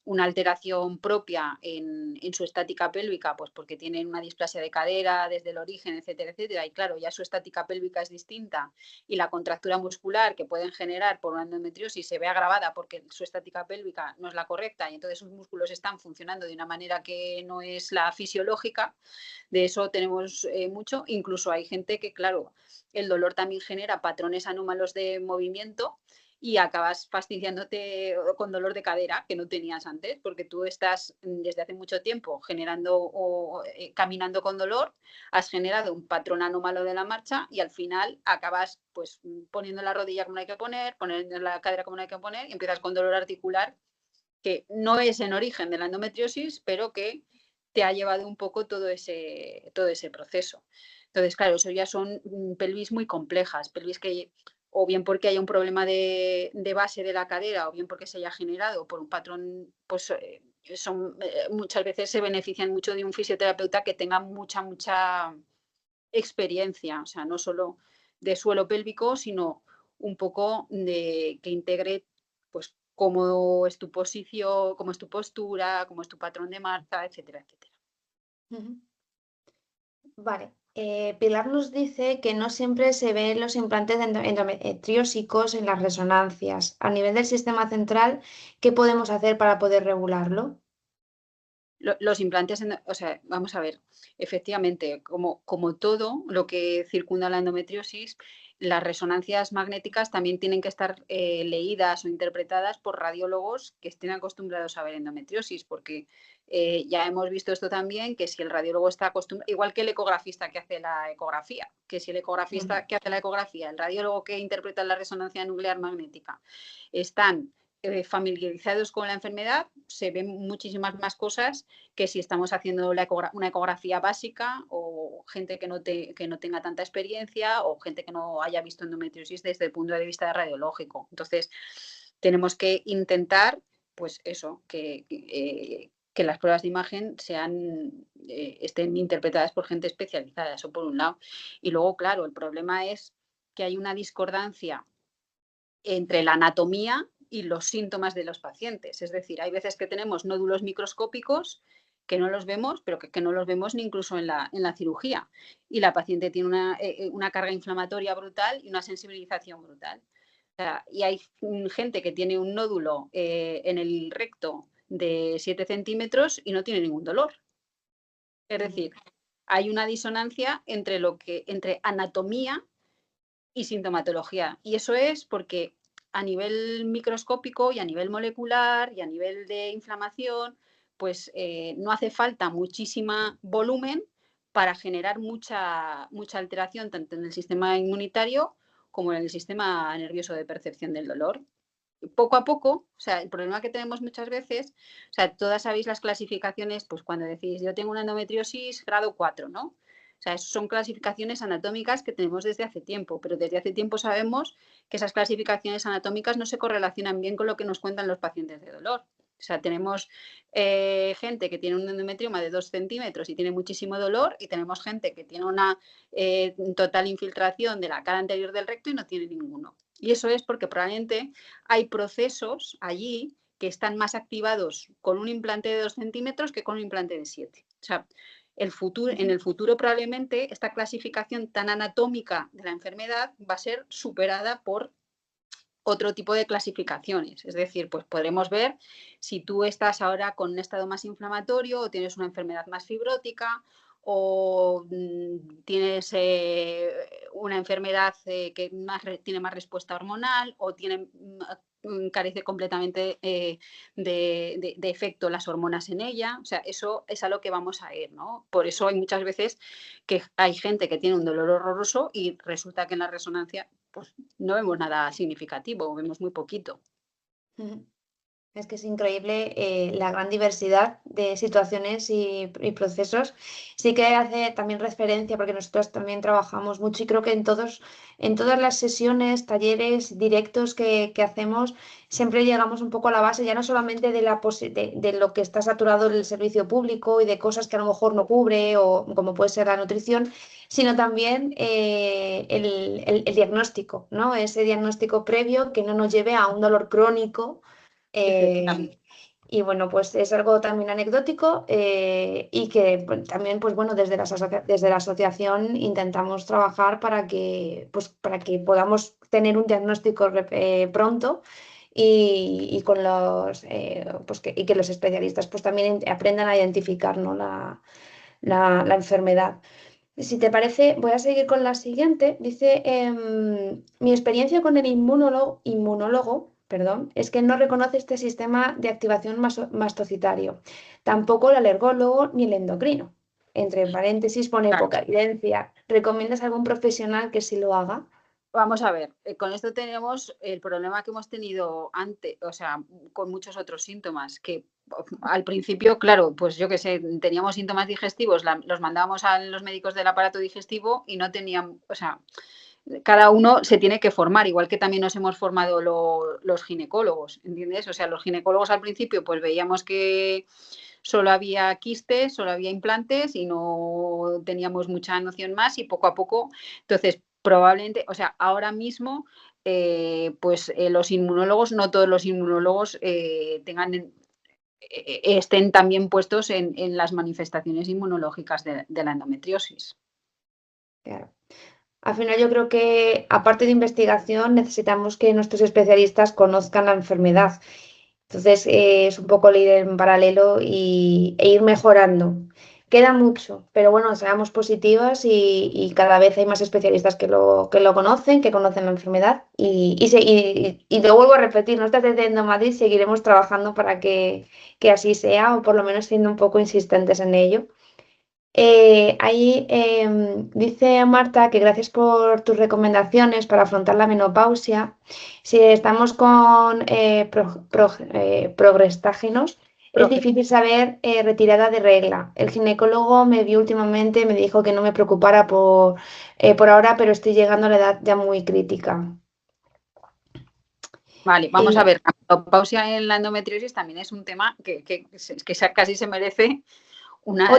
una alteración propia en su estática pélvica, pues porque tienen una displasia de cadera desde el origen, etcétera, etcétera, y claro, ya su estática pélvica es distinta y la contractura muscular que pueden generar por una endometriosis se ve agravada porque su estática pélvica no es la correcta y entonces sus músculos están funcionando de una manera que no es la fisiológica. De eso tenemos mucho. Incluso hay gente que, claro, el dolor también genera patrones anómalos de movimiento y acabas fastidiándote con dolor de cadera que no tenías antes, porque tú estás desde hace mucho tiempo generando o caminando con dolor, has generado un patrón anómalo de la marcha y al final acabas pues poniendo la rodilla como hay que poner, poniendo la cadera como hay que poner y empiezas con dolor articular que no es en origen de la endometriosis, pero que te ha llevado un poco todo ese proceso. Entonces, claro, eso ya son pelvis muy complejas, pelvis que o bien porque haya un problema de base de la cadera o bien porque se haya generado por un patrón, pues muchas veces se benefician mucho de un fisioterapeuta que tenga mucha experiencia, o sea, no solo de suelo pélvico, sino un poco de que integre pues cómo es tu posición, cómo es tu postura, cómo es tu patrón de marcha, etcétera, etcétera. Vale. Pilar nos dice que no siempre se ven los implantes endometriósicos en las resonancias. A nivel del sistema central, ¿qué podemos hacer para poder regularlo? Los implantes, o sea, vamos a ver, efectivamente, como todo lo que circunda la endometriosis, las resonancias magnéticas también tienen que estar leídas o interpretadas por radiólogos que estén acostumbrados a ver endometriosis, porque ya hemos visto esto también, que si el radiólogo está acostumbrado, igual que el ecografista que hace la ecografía, que si el ecografista que hace la ecografía, el radiólogo que interpreta la resonancia nuclear magnética, están familiarizados con la enfermedad, se ven muchísimas más cosas que si estamos haciendo una ecografía básica o gente que no tenga tanta experiencia o gente que no haya visto endometriosis desde el punto de vista radiológico. Entonces, tenemos que intentar, pues eso, que las pruebas de imagen estén interpretadas por gente especializada, eso por un lado. Y luego, claro, el problema es que hay una discordancia entre la anatomía y los síntomas de los pacientes. Es decir, hay veces que tenemos nódulos microscópicos que no los vemos, pero que no los vemos ni incluso en la cirugía. Y la paciente tiene una carga inflamatoria brutal y una sensibilización brutal. O sea, y hay gente que tiene un nódulo en el recto de 7 centímetros y no tiene ningún dolor. Es decir, hay una disonancia entre anatomía y sintomatología. Y eso es porque a nivel microscópico y a nivel molecular y a nivel de inflamación, pues no hace falta muchísimo volumen para generar mucha alteración tanto en el sistema inmunitario como en el sistema nervioso de percepción del dolor. Poco a poco, o sea, el problema que tenemos muchas veces, o sea, todas sabéis las clasificaciones, pues cuando decís, yo tengo una endometriosis grado 4, ¿no? O sea, son clasificaciones anatómicas que tenemos desde hace tiempo, pero desde hace tiempo sabemos que esas clasificaciones anatómicas no se correlacionan bien con lo que nos cuentan los pacientes de dolor. O sea, tenemos gente que tiene un endometrioma de 2 centímetros y tiene muchísimo dolor, y tenemos gente que tiene una total infiltración de la cara anterior del recto y no tiene ninguno. Y eso es porque probablemente hay procesos allí que están más activados con un implante de 2 centímetros que con un implante de 7. O sea, en el futuro probablemente esta clasificación tan anatómica de la enfermedad va a ser superada por otro tipo de clasificaciones. Es decir, pues podremos ver si tú estás ahora con un estado más inflamatorio o tienes una enfermedad más fibrótica o tienes una enfermedad que tiene más respuesta hormonal o carece completamente de efecto las hormonas en ella. O sea, eso es a lo que vamos a ir, ¿no? Por eso hay muchas veces que hay gente que tiene un dolor horroroso y resulta que en la resonancia pues no vemos nada significativo, vemos muy poquito. Es que es increíble la gran diversidad de situaciones y procesos. Sí que hace también referencia, porque nosotros también trabajamos mucho y creo que en todas las sesiones, talleres, directos que hacemos, siempre llegamos un poco a la base, ya no solamente de lo que está saturado el servicio público y de cosas que a lo mejor no cubre, o como puede ser la nutrición, sino también el diagnóstico, ¿no? Ese diagnóstico previo que no nos lleve a un dolor crónico. Eh, y bueno, pues es algo también anecdótico y que también, pues bueno, desde la asociación intentamos trabajar para que podamos tener un diagnóstico pronto y con y que los especialistas pues también aprendan a identificar, ¿no? la enfermedad. Si te parece, voy a seguir con la siguiente. Dice, mi experiencia con el inmunólogo, perdón, es que no reconoce este sistema de activación mastocitario, tampoco el alergólogo ni el endocrino. Entre paréntesis pone Claro. poca evidencia. ¿Recomiendas algún profesional que sí lo haga? Vamos a ver, con esto tenemos el problema que hemos tenido antes, o sea, con muchos otros síntomas, que al principio, claro, pues yo qué sé, teníamos síntomas digestivos, los mandábamos a los médicos del aparato digestivo y no tenían, o sea, cada uno se tiene que formar, igual que también nos hemos formado los ginecólogos, ¿entiendes? O sea, los ginecólogos al principio pues veíamos que solo había quistes, solo había implantes y no teníamos mucha noción más, y poco a poco, entonces probablemente, o sea, ahora mismo los inmunólogos, no todos los inmunólogos estén también puestos en las manifestaciones inmunológicas de la endometriosis. Claro. Al final yo creo que, aparte de investigación, necesitamos que nuestros especialistas conozcan la enfermedad. Entonces, es un poco el ir en paralelo e ir mejorando. Queda mucho, pero bueno, seamos positivas y cada vez hay más especialistas que lo conocen, que conocen la enfermedad y lo vuelvo a repetir, no estás desde Madrid, seguiremos trabajando para que así sea o por lo menos siendo un poco insistentes en ello. Ahí dice Marta que gracias por tus recomendaciones para afrontar la menopausia. Si estamos con progestágenos, es Proge- difícil saber retirada de regla. El ginecólogo me vio últimamente, me dijo que no me preocupara por ahora, pero estoy llegando a la edad ya muy crítica. Vale, vamos a Eh, ver, la menopausia en la endometriosis también es un tema que casi se merece una,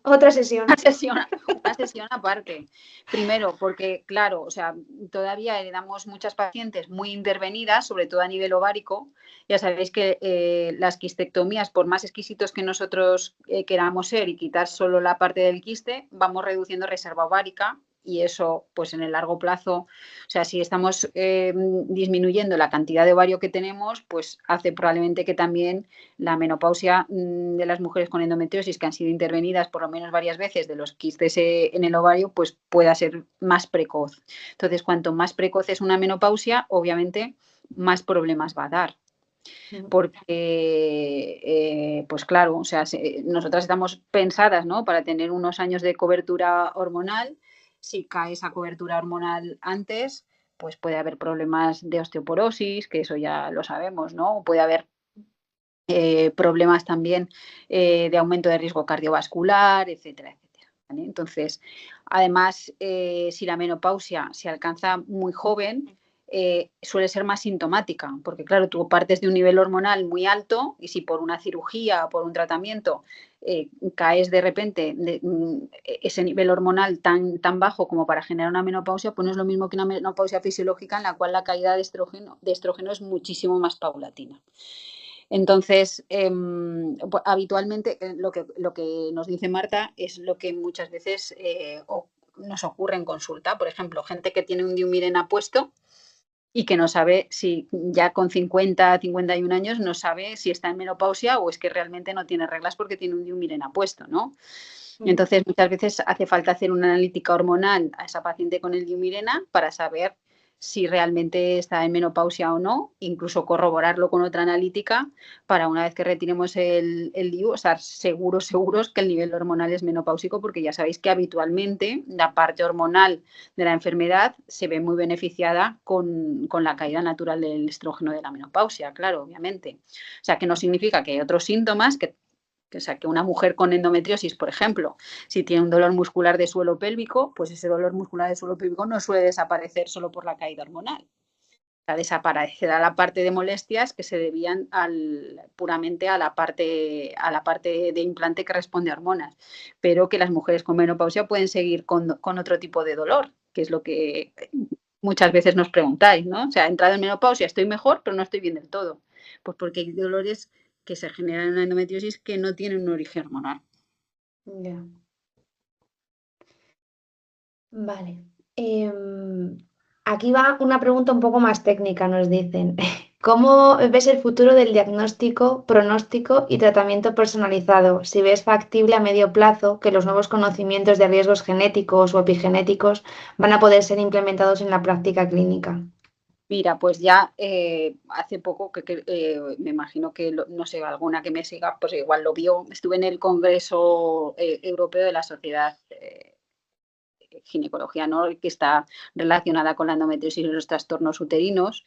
otra sesión. una sesión aparte. Primero, porque, claro, o sea, todavía heredamos muchas pacientes muy intervenidas, sobre todo a nivel ovárico. Ya sabéis que las quistectomías, por más exquisitos que nosotros queramos ser y quitar solo la parte del quiste, vamos reduciendo reserva ovárica y eso, pues en el largo plazo, o sea, si estamos disminuyendo la cantidad de ovario que tenemos, pues hace probablemente que también la menopausia de las mujeres con endometriosis que han sido intervenidas por lo menos varias veces de los quistes en el ovario, pues pueda ser más precoz. Entonces, cuanto más precoz es una menopausia, obviamente más problemas va a dar. Porque, pues claro, o sea, nosotras estamos pensadas, ¿no?, para tener unos años de cobertura hormonal. Si cae esa cobertura hormonal antes, pues puede haber problemas de osteoporosis, que eso ya lo sabemos, ¿no? Puede haber problemas también de aumento de riesgo cardiovascular, etcétera, etcétera. ¿Vale? Entonces, además, si la menopausia se alcanza muy joven, suele ser más sintomática, porque claro, tú partes de un nivel hormonal muy alto y si por una cirugía o por un tratamiento caes de repente ese nivel hormonal tan bajo como para generar una menopausia, pues no es lo mismo que una menopausia fisiológica en la cual la caída de estrógeno es muchísimo más paulatina. Entonces, habitualmente lo que nos dice Marta es lo que muchas veces nos ocurre en consulta. Por ejemplo, gente que tiene un diumirena puesto y que no sabe si ya con 50, 51 años no sabe si está en menopausia o es que realmente no tiene reglas porque tiene un diumirena puesto, ¿no? Entonces, muchas veces hace falta hacer una analítica hormonal a esa paciente con el diumirena para saber si realmente está en menopausia o no, incluso corroborarlo con otra analítica para una vez que retiremos el DIU, estar seguros que el nivel hormonal es menopáusico, porque ya sabéis que habitualmente la parte hormonal de la enfermedad se ve muy beneficiada con la caída natural del estrógeno de la menopausia, claro, obviamente. O sea, que no significa que hay otros síntomas o sea, que una mujer con endometriosis, por ejemplo, si tiene un dolor muscular de suelo pélvico, pues ese dolor muscular de suelo pélvico no suele desaparecer solo por la caída hormonal. O sea, desaparecerá la parte de molestias que se debían puramente a la parte de implante que responde a hormonas, pero que las mujeres con menopausia pueden seguir con otro tipo de dolor, que es lo que muchas veces nos preguntáis, ¿no? O sea, he entrado en menopausia, estoy mejor, pero no estoy bien del todo. Pues porque hay dolores que se generan en la endometriosis que no tienen un origen hormonal. Ya. Vale. Em, Aquí va una pregunta un poco más técnica, nos dicen. ¿Cómo ves el futuro del diagnóstico, pronóstico y tratamiento personalizado? Si ves factible a medio plazo que los nuevos conocimientos de riesgos genéticos o epigenéticos van a poder ser implementados en la práctica clínica. Mira, pues ya hace poco, me imagino que, no sé, alguna que me siga, pues igual lo vio, estuve en el Congreso Europeo de la Sociedad Ginecología, ¿no?, que está relacionada con la endometriosis y los trastornos uterinos,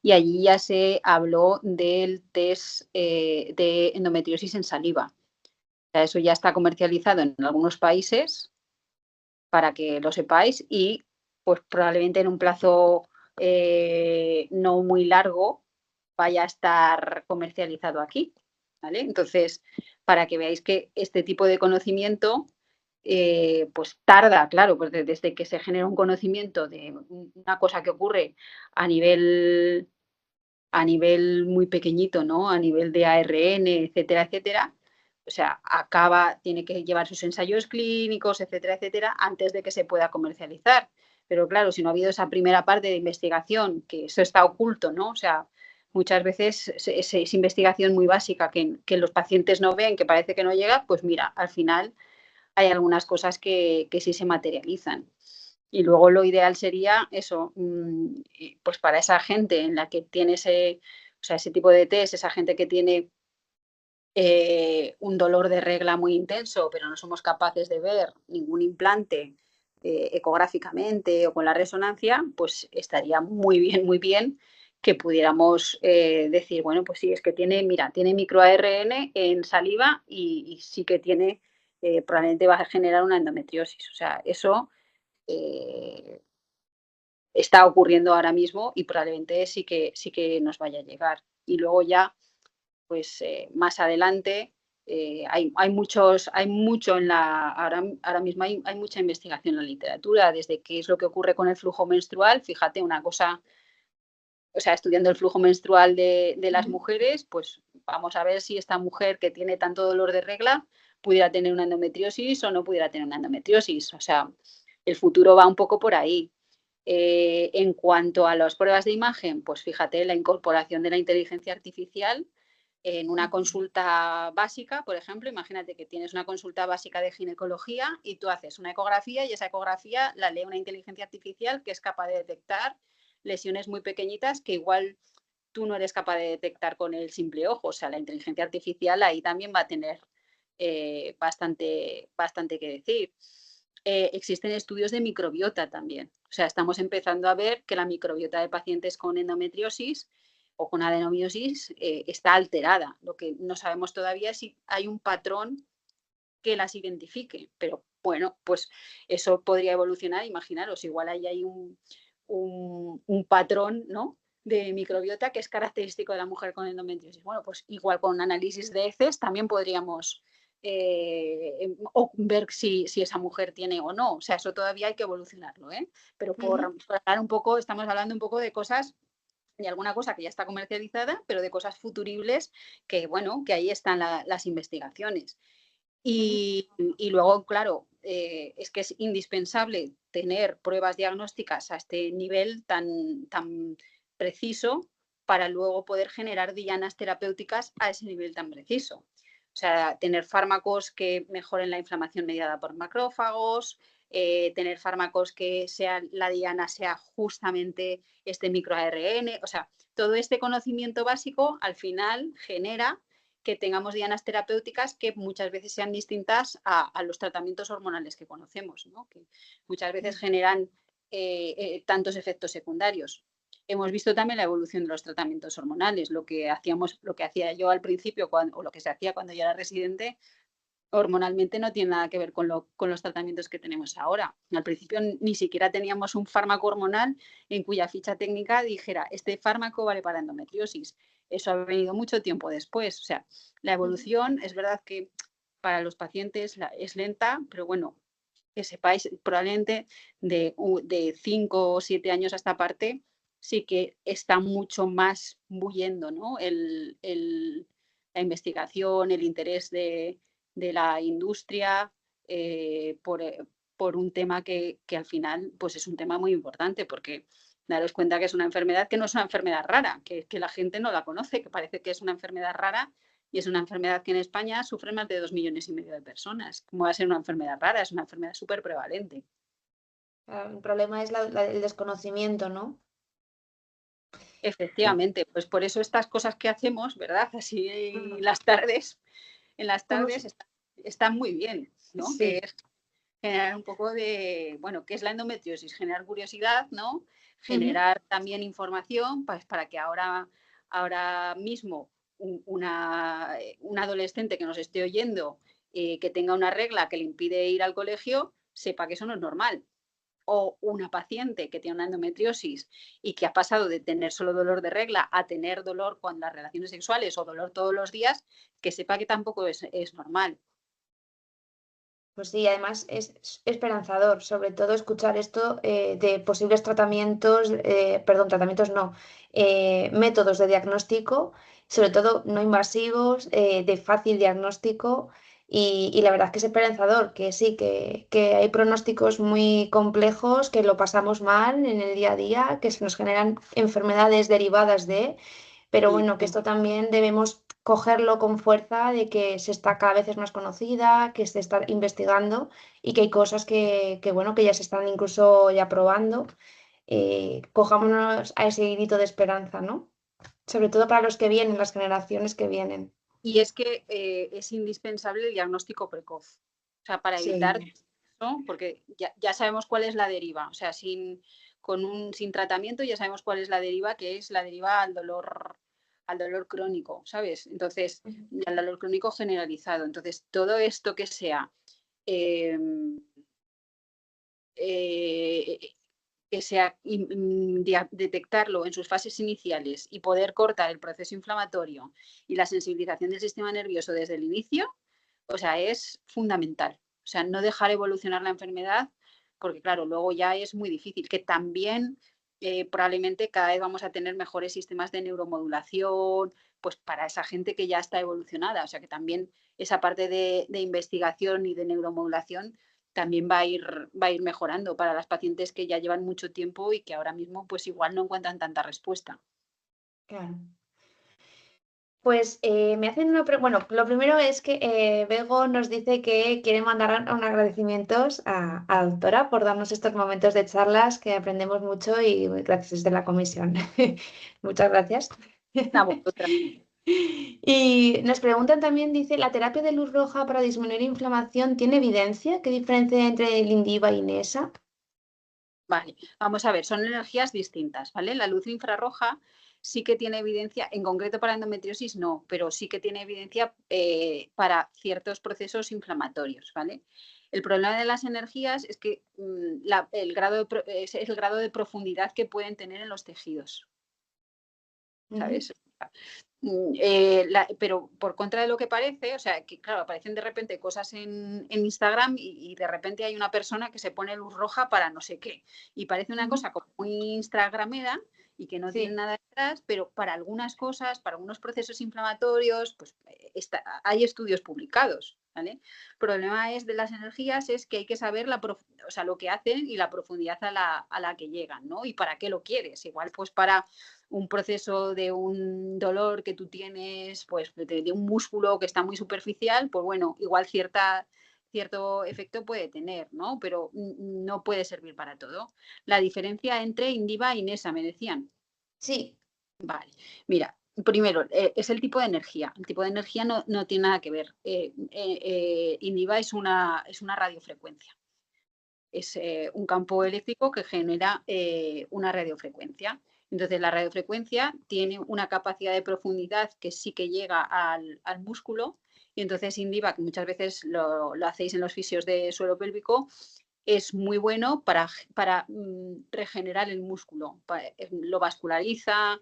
y allí ya se habló del test de endometriosis en saliva. O sea, eso ya está comercializado en algunos países, para que lo sepáis, y pues probablemente en un plazo no muy largo vaya a estar comercializado aquí, ¿vale? Entonces, para que veáis que este tipo de conocimiento pues tarda, claro, pues desde que se genera un conocimiento de una cosa que ocurre a nivel, a nivel muy pequeñito, ¿no? A nivel de ARN, etcétera, etcétera. O sea, tiene que llevar sus ensayos clínicos, etcétera, etcétera, antes de que se pueda comercializar. Pero claro, si no ha habido esa primera parte de investigación, que eso está oculto, ¿no? O sea, muchas veces es investigación muy básica que los pacientes no ven, que parece que no llega, pues mira, al final hay algunas cosas que sí se materializan. Y luego lo ideal sería eso, pues para esa gente en la que tiene ese tipo de test, esa gente que tiene un dolor de regla muy intenso, pero no somos capaces de ver ningún implante ecográficamente o con la resonancia, pues estaría muy bien que pudiéramos decir, bueno, pues sí, es que tiene, mira, tiene microARN en saliva y sí que tiene, probablemente va a generar una endometriosis. O sea, eso está ocurriendo ahora mismo y probablemente sí que nos vaya a llegar. Y luego ya pues más adelante hay mucho en ahora mismo hay mucha investigación en la literatura, desde qué es lo que ocurre con el flujo menstrual, fíjate una cosa, o sea, estudiando el flujo menstrual de las mujeres, pues vamos a ver si esta mujer que tiene tanto dolor de regla pudiera tener una endometriosis o no pudiera tener una endometriosis, o sea, el futuro va un poco por ahí. En cuanto a las pruebas de imagen, pues fíjate, la incorporación de la inteligencia artificial en una consulta básica, por ejemplo, imagínate que tienes una consulta básica de ginecología y tú haces una ecografía y esa ecografía la lee una inteligencia artificial que es capaz de detectar lesiones muy pequeñitas que igual tú no eres capaz de detectar con el simple ojo. O sea, la inteligencia artificial ahí también va a tener bastante que decir. Existen estudios de microbiota también. O sea, estamos empezando a ver que la microbiota de pacientes con endometriosis o con adenomiosis está alterada. Lo que no sabemos todavía es si hay un patrón que las identifique, pero bueno, pues eso podría evolucionar. Imaginaros, igual ahí hay un patrón, ¿no?, de microbiota que es característico de la mujer con endometriosis. Bueno, pues igual con un análisis de heces también podríamos ver si esa mujer tiene o no. O sea, eso todavía hay que evolucionarlo, ¿eh? Pero por hablar un poco, estamos hablando un poco de cosas, de alguna cosa que ya está comercializada, pero de cosas futuribles que, bueno, que ahí están las investigaciones. Y luego, claro, es que es indispensable tener pruebas diagnósticas a este nivel tan preciso para luego poder generar dianas terapéuticas a ese nivel tan preciso. O sea, tener fármacos que mejoren la inflamación mediada por macrófagos, tener fármacos que la diana sea justamente este microARN. O sea, todo este conocimiento básico al final genera que tengamos dianas terapéuticas que muchas veces sean distintas a los tratamientos hormonales que conocemos, ¿no?, que muchas veces generan tantos efectos secundarios. Hemos visto también la evolución de los tratamientos hormonales. Lo que hacía yo al principio, o lo que se hacía cuando yo era residente, hormonalmente no tiene nada que ver con los tratamientos que tenemos ahora. Al principio ni siquiera teníamos un fármaco hormonal en cuya ficha técnica dijera, este fármaco vale para endometriosis. Eso ha venido mucho tiempo después. O sea, la evolución es verdad que para los pacientes es lenta, pero bueno, que sepáis, probablemente de 5 o 7 años a esta parte sí que está mucho más bullendo, ¿no?, la investigación, el interés de la industria por un tema que al final pues es un tema muy importante, porque daros cuenta que es una enfermedad que no es una enfermedad rara, que la gente no la conoce, que parece que es una enfermedad rara y es una enfermedad que en España sufren más de 2,5 millones de personas. ¿Cómo va a ser una enfermedad rara? Es una enfermedad súper prevalente. El problema es el desconocimiento, ¿no? Efectivamente, pues por eso estas cosas que hacemos, ¿verdad? Así Ujú. en las Como tardes están muy bien, ¿no? Que sí. es generar un poco de, bueno, ¿qué es la endometriosis? Generar curiosidad, ¿no? Ujú. Generar también información pues, para que ahora mismo un adolescente que nos esté oyendo, que tenga una regla que le impide ir al colegio, sepa que eso no es normal. O una paciente que tiene una endometriosis y que ha pasado de tener solo dolor de regla a tener dolor con las relaciones sexuales o dolor todos los días, que sepa que tampoco es normal. Pues sí, además es esperanzador, sobre todo escuchar esto de posibles tratamientos, perdón, tratamientos no, métodos de diagnóstico, sobre todo no invasivos, de fácil diagnóstico y la verdad es que es esperanzador, que sí, que hay pronósticos muy complejos, que lo pasamos mal en el día a día, que se nos generan enfermedades derivadas de... pero bueno, que esto también debemos cogerlo con fuerza de que se está cada vez es más conocida, que se está investigando y que hay cosas bueno, que ya se están incluso ya probando. Cojámonos a ese grito de esperanza, ¿no? Sobre todo para los que vienen, las generaciones que vienen. Y es que es indispensable el diagnóstico precoz, o sea, para evitar Sí. eso, porque ya sabemos cuál es la deriva, o sea, sin tratamiento ya sabemos cuál es la deriva, que es la deriva al dolor crónico, ¿sabes? Entonces, al dolor crónico generalizado. Entonces, todo esto que sea eh, eh, detectarlo en sus fases iniciales y poder cortar el proceso inflamatorio y la sensibilización del sistema nervioso desde el inicio, o sea, es fundamental. O sea, no dejar evolucionar la enfermedad, porque claro, luego ya es muy difícil, que también probablemente cada vez vamos a tener mejores sistemas de neuromodulación, pues para esa gente que ya está evolucionada, o sea que también esa parte de investigación y de neuromodulación también va a ir mejorando para las pacientes que ya llevan mucho tiempo y que ahora mismo pues igual no encuentran tanta respuesta. Claro. Pues me hacen una pregunta. Bueno, lo primero es que Bego nos dice que quiere mandar un agradecimientos a la doctora por darnos estos momentos de charlas que aprendemos mucho y gracias desde la comisión. Muchas gracias. A vosotras. Y nos preguntan también, dice, ¿la terapia de luz roja para disminuir inflamación tiene evidencia? ¿Qué diferencia hay entre el Indiva y Nesa? Vale, vamos a ver, son energías distintas, ¿vale? La luz infrarroja sí que tiene evidencia, en concreto para endometriosis no, pero sí que tiene evidencia para ciertos procesos inflamatorios, ¿vale? El problema de las energías es que es el grado de profundidad que pueden tener en los tejidos, ¿sabes? Pero por contra de lo que parece, o sea, que claro, aparecen de repente cosas en Instagram y de repente hay una persona que se pone luz roja para no sé qué. Y parece una Ujú. cosa como muy instagramera y que no tiene Sí. nada detrás, pero para algunas cosas, para algunos procesos inflamatorios, pues hay estudios publicados. ¿Vale? El problema es de las energías es que hay que saber o sea, lo que hacen y la profundidad a la que llegan, ¿no? Y para qué lo quieres. Igual, pues para un proceso de un dolor que tú tienes, pues de un músculo que está muy superficial, pues bueno, igual cierto efecto puede tener, ¿no? Pero no puede servir para todo. La diferencia entre Indiva y Nesa, me decían. Sí. Vale, mira, primero, es el tipo de energía. El tipo de energía no tiene nada que ver. Indiva es una radiofrecuencia. Es un campo eléctrico que genera una radiofrecuencia. Entonces, la radiofrecuencia tiene una capacidad de profundidad que sí que llega al músculo. Y entonces, Indiva, que muchas veces lo hacéis en los fisios de suelo pélvico, es muy bueno para regenerar el músculo. Lo vasculariza,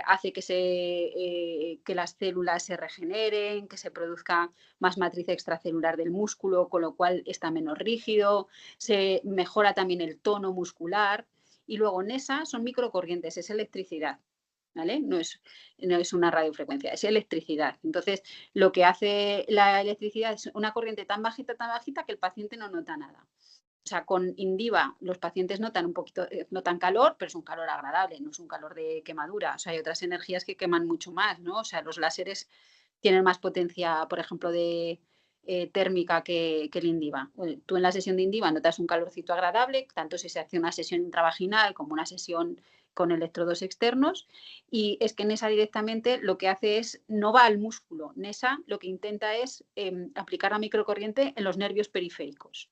hace que las células se regeneren, que se produzca más matriz extracelular del músculo, con lo cual está menos rígido, se mejora también el tono muscular. Y luego en esa son microcorrientes, es electricidad. ¿Vale? No es una radiofrecuencia, es electricidad. Entonces, lo que hace la electricidad es una corriente tan bajita que el paciente no nota nada. O sea, con Indiva los pacientes notan un poquito, notan calor, pero es un calor agradable, no es un calor de quemadura. O sea, hay otras energías que queman mucho más, ¿no? O sea, los láseres tienen más potencia, por ejemplo, de térmica que el Indiva. Tú en la sesión de Indiva notas un calorcito agradable, tanto si se hace una sesión intravaginal como una sesión con electrodos externos, y es que Nesa directamente lo que hace es, no va al músculo, Nesa lo que intenta es aplicar la microcorriente en los nervios periféricos,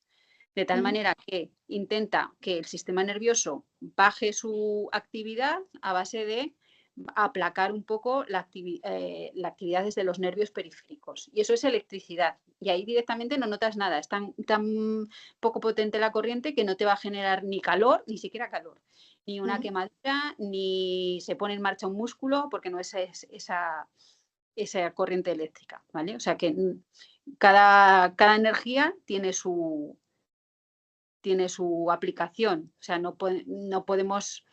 de tal Ujú. manera que intenta que el sistema nervioso baje su actividad a base de aplacar un poco la actividad desde los nervios periféricos. Y eso es electricidad. Y ahí directamente no notas nada. Es tan poco potente la corriente que no te va a generar ni calor, ni siquiera calor, ni una Ujú. quemadura, ni se pone en marcha un músculo, porque no es esa corriente eléctrica. ¿Vale? O sea que cada energía tiene su aplicación. O sea, no podemos,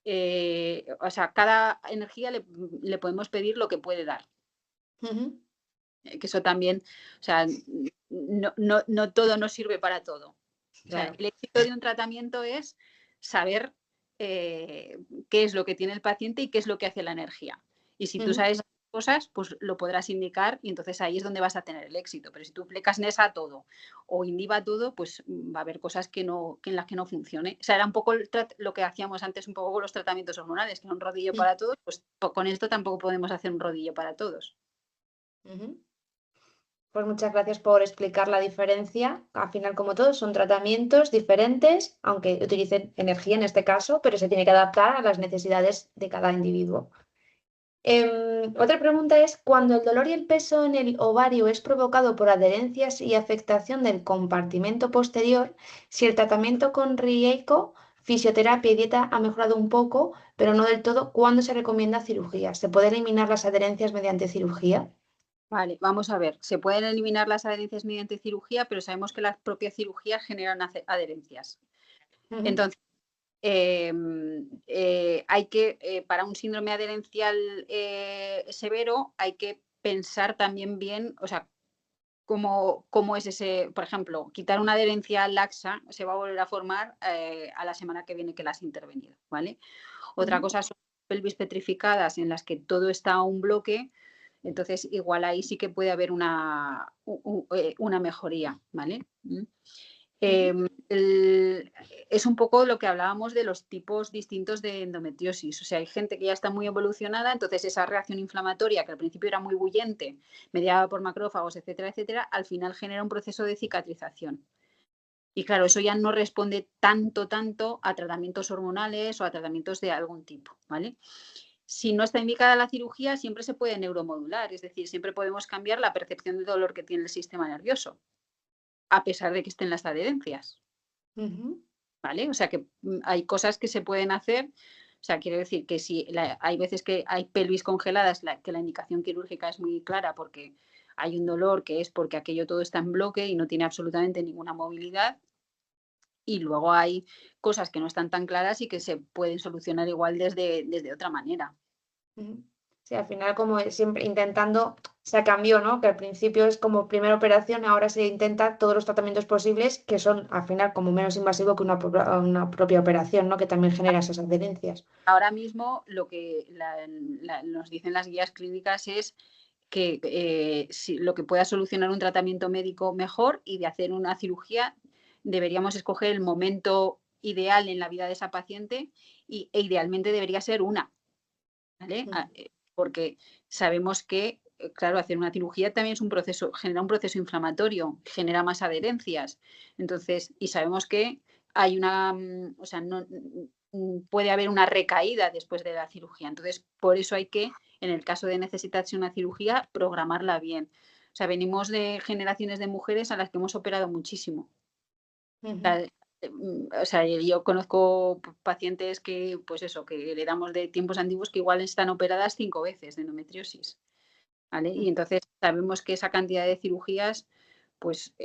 o sea, cada energía le podemos pedir lo que puede dar. Ujú. Que eso también, o sea, no todo nos sirve para todo. O sea, Claro. el éxito de un tratamiento es saber qué es lo que tiene el paciente y qué es lo que hace la energía. Y si tú sabes cosas, pues lo podrás indicar y entonces ahí es donde vas a tener el éxito. Pero si tú aplicas NESA a todo o INDIVA a todo, pues va a haber cosas que en las que no funcione. O sea, era un poco lo que hacíamos antes un poco con los tratamientos hormonales, que era un rodillo para todos, pues con esto tampoco podemos hacer un rodillo para todos. Pues muchas gracias por explicar la diferencia. Al final, como todos, son tratamientos diferentes, aunque utilicen energía en este caso, pero se tiene que adaptar a las necesidades de cada individuo. Otra pregunta es, cuando el dolor y el peso en el ovario es provocado por adherencias y afectación del compartimento posterior, si el tratamiento con Rieco, fisioterapia y dieta ha mejorado un poco, pero no del todo, ¿cuándo se recomienda cirugía? ¿Se puede eliminar las adherencias mediante cirugía? Vale, vamos a ver. Se pueden eliminar las adherencias mediante cirugía, pero sabemos que las propias cirugías generan adherencias. Entonces, hay que, para un síndrome adherencial severo, hay que pensar también bien, o sea, cómo es ese, por ejemplo, quitar una adherencia laxa se va a volver a formar a la semana que viene que la has intervenido, ¿vale? Otra cosa son pelvis petrificadas en las que todo está a un bloque, entonces igual ahí sí que puede haber una mejoría, ¿vale? Es un poco lo que hablábamos de los tipos distintos de endometriosis. O sea, hay gente que ya está muy evolucionada, entonces esa reacción inflamatoria, que al principio era muy bullente, mediada por macrófagos, etcétera, etcétera, al final genera un proceso de cicatrización. Y claro, eso ya no responde tanto a tratamientos hormonales o a tratamientos de algún tipo, ¿vale? Si no está indicada la cirugía, siempre se puede neuromodular, es decir, siempre podemos cambiar la percepción de dolor que tiene el sistema nervioso, a pesar de que estén las adherencias. ¿Vale? O sea que hay cosas que se pueden hacer. O sea, quiero decir que si hay veces que hay pelvis congeladas, que la indicación quirúrgica es muy clara porque hay un dolor que es porque aquello todo está en bloque y no tiene absolutamente ninguna movilidad. Y luego hay cosas que no están tan claras y que se pueden solucionar igual desde otra manera. Sí, al final como siempre intentando, se cambió, ¿no? Que al principio es como primera operación, ahora se intenta todos los tratamientos posibles que son al final como menos invasivo que una propia operación, ¿no? Que también genera esas adherencias. Ahora mismo lo que nos dicen las guías clínicas es que si lo que pueda solucionar un tratamiento médico mejor y de hacer una cirugía, deberíamos escoger el momento ideal en la vida de esa paciente e idealmente debería ser una, ¿vale? Porque sabemos que, claro, hacer una cirugía también es un proceso, genera un proceso inflamatorio, genera más adherencias. Entonces, y sabemos que hay una, o sea, no, puede haber una recaída después de la cirugía. Entonces, por eso hay que, en el caso de necesitarse una cirugía, programarla bien. O sea, venimos de generaciones de mujeres a las que hemos operado muchísimo. O sea, yo conozco pacientes que, pues eso, que heredamos de tiempos antiguos que igual están operadas 5 veces de endometriosis, ¿vale? Y entonces sabemos que esa cantidad de cirugías, pues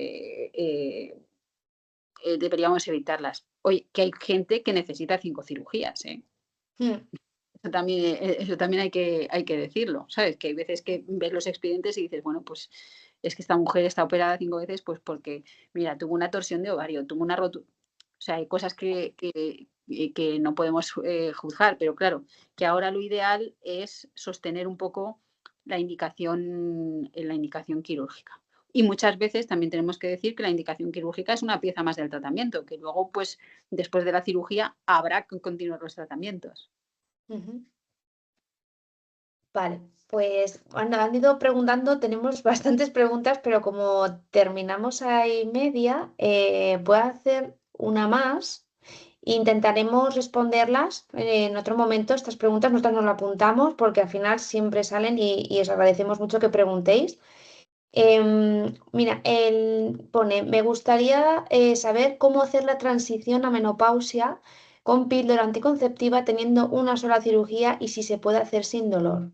deberíamos evitarlas. Oye, que hay gente que necesita 5 cirugías, ¿eh? Eso también hay que decirlo, ¿sabes? Que hay veces que ves los expedientes y dices, bueno, pues es que esta mujer está operada 5 veces, pues porque, mira, tuvo una torsión de ovario, tuvo una rotura. O sea, hay cosas que no podemos juzgar, pero claro, que ahora lo ideal es sostener un poco la indicación quirúrgica. Y muchas veces también tenemos que decir que la indicación quirúrgica es una pieza más del tratamiento, que luego, pues, después de la cirugía habrá que continuar los tratamientos. Vale, pues bueno, han ido preguntando, tenemos bastantes preguntas, pero como terminamos a y media, voy a hacer una más. Intentaremos responderlas en otro momento. Estas preguntas nosotros nos las apuntamos porque al final siempre salen y os agradecemos mucho que preguntéis. Mira, él pone, me gustaría saber cómo hacer la transición a menopausia con píldora anticonceptiva teniendo una sola cirugía y si se puede hacer sin dolor.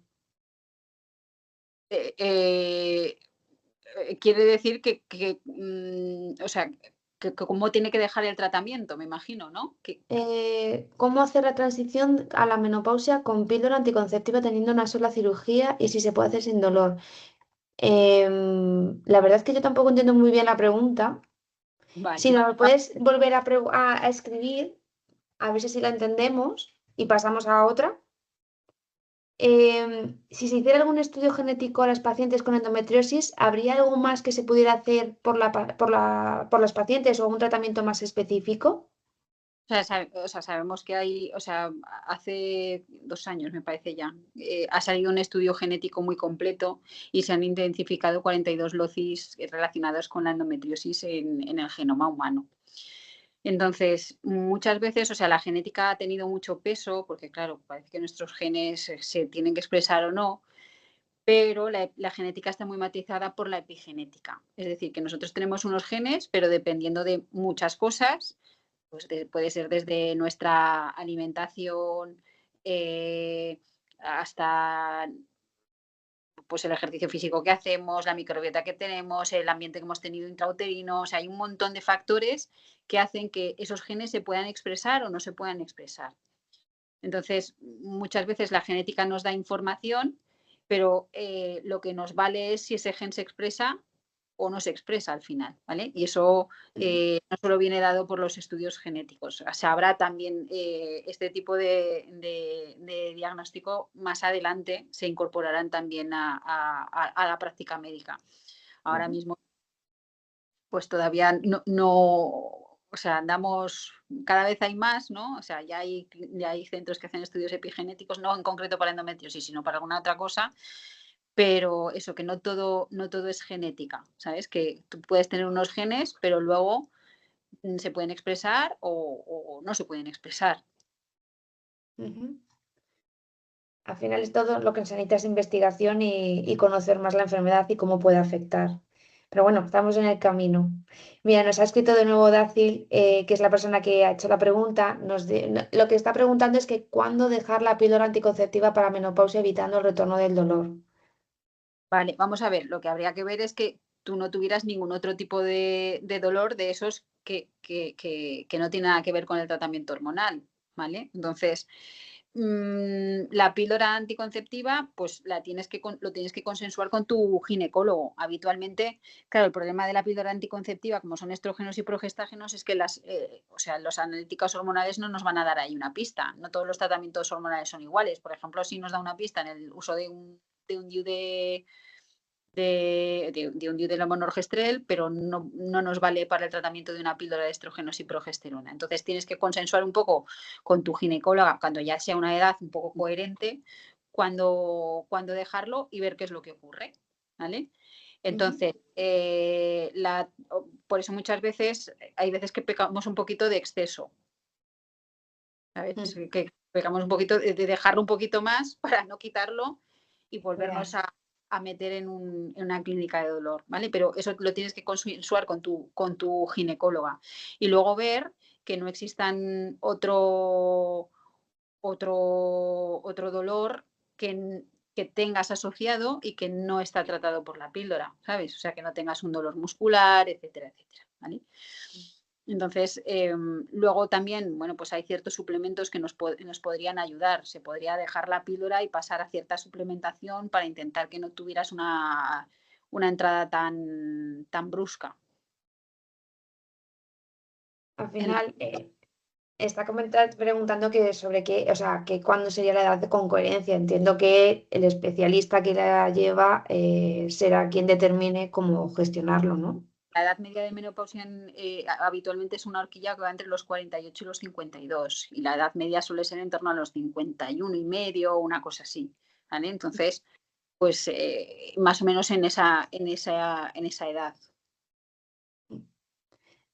Quiere decir o sea, que cómo tiene que dejar el tratamiento, me imagino, ¿no? ¿Cómo hacer la transición a la menopausia con píldora anticonceptiva teniendo una sola cirugía y si se puede hacer sin dolor? La verdad es que yo tampoco entiendo muy bien la pregunta. Vale. Si nos lo puedes volver a escribir, a ver si la entendemos y pasamos a otra. si se hiciera algún estudio genético a las pacientes con endometriosis, ¿habría algo más que se pudiera hacer por las pacientes o algún tratamiento más específico? O sea, sabemos que hay, o sea, hace 2 años me parece ya, ha salido un estudio genético muy completo y se han identificado 42 locis relacionados con la endometriosis en el genoma humano. Entonces, muchas veces, o sea, la genética ha tenido mucho peso, porque claro, parece que nuestros genes se tienen que expresar o no, pero la genética está muy matizada por la epigenética. Es decir, que nosotros tenemos unos genes, pero dependiendo de muchas cosas, pues puede ser desde nuestra alimentación hasta pues el ejercicio físico que hacemos, la microbiota que tenemos, el ambiente que hemos tenido intrauterino. O sea, hay un montón de factores que hacen que esos genes se puedan expresar o no se puedan expresar. Entonces, muchas veces la genética nos da información, pero lo que nos vale es si ese gen se expresa o no se expresa al final, ¿vale? Y eso no solo viene dado por los estudios genéticos. O sea, habrá también este tipo de diagnóstico más adelante, se incorporarán también a la práctica médica. Ahora mismo, pues todavía no, o sea, andamos, cada vez hay más, ¿no? O sea, ya hay centros que hacen estudios epigenéticos, no en concreto para endometriosis, sino para alguna otra cosa, pero eso, que no todo es genética, ¿sabes? Que tú puedes tener unos genes, pero luego se pueden expresar o no se pueden expresar. Ujú. Al final es todo lo que se necesita es investigación y conocer más la enfermedad y cómo puede afectar. Pero bueno, estamos en el camino. Mira, nos ha escrito de nuevo Dácil, que es la persona que ha hecho la pregunta. Lo que está preguntando es que cuándo dejar la píldora anticonceptiva para menopausia evitando el retorno del dolor. Vale, vamos a ver, lo que habría que ver es que tú no tuvieras ningún otro tipo de dolor de esos que no tiene nada que ver con el tratamiento hormonal, ¿vale? Entonces, la píldora anticonceptiva, pues lo tienes que consensuar con tu ginecólogo. Habitualmente, claro, el problema de la píldora anticonceptiva, como son estrógenos y progestágenos, es que o sea, los analíticos hormonales no nos van a dar ahí una pista. No todos los tratamientos hormonales son iguales. Por ejemplo, si nos da una pista en el uso de un DIU de un DIU de monorgestrel, pero no nos vale para el tratamiento de una píldora de estrógenos y progesterona. Entonces tienes que consensuar un poco con tu ginecóloga cuando ya sea una edad un poco coherente, cuando dejarlo y ver qué es lo que ocurre, ¿vale? Entonces, por eso muchas veces hay veces que pecamos un poquito de exceso, ¿sabes? Mm. Que pecamos un poquito de dejarlo un poquito más para no quitarlo y Ya. volvernos a meter en una clínica de dolor, ¿vale? Pero eso lo tienes que consensuar con tu ginecóloga y luego ver que no existan otro dolor que tengas asociado y que no está tratado por la píldora, ¿sabes? O sea, que no tengas un dolor muscular, etcétera, etcétera, ¿vale? Entonces, luego también, bueno, pues hay ciertos suplementos que nos podrían ayudar. Se podría dejar la píldora y pasar a cierta suplementación para intentar que no tuvieras una entrada tan brusca. Al En- final, está preguntando que sobre qué, o sea, que cuándo sería la edad con coherencia. Entiendo que el especialista que la lleva será quien determine cómo gestionarlo, ¿no? La edad media de menopausia habitualmente es una horquilla que va entre los 48 y los 52 y la edad media suele ser en torno a los 51 y medio o una cosa así, ¿vale? Entonces, pues más o menos en esa edad.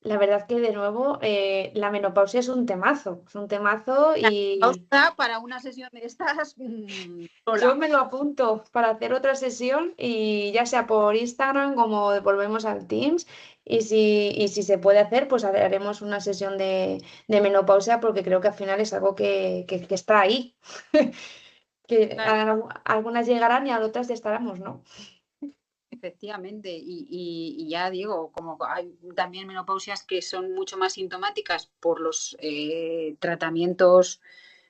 La verdad que de nuevo la menopausia es un temazo y Pausa para una sesión de estas yo sola. me lo apunto para hacer otra sesión y ya sea por Instagram como volvemos al Teams y si se puede hacer pues haremos una sesión de menopausia porque creo que al final es algo que está ahí, que Claro, algunas llegarán y a otras ya estaremos, ¿no? efectivamente. Y ya digo, como hay también menopausias que son mucho más sintomáticas por los tratamientos,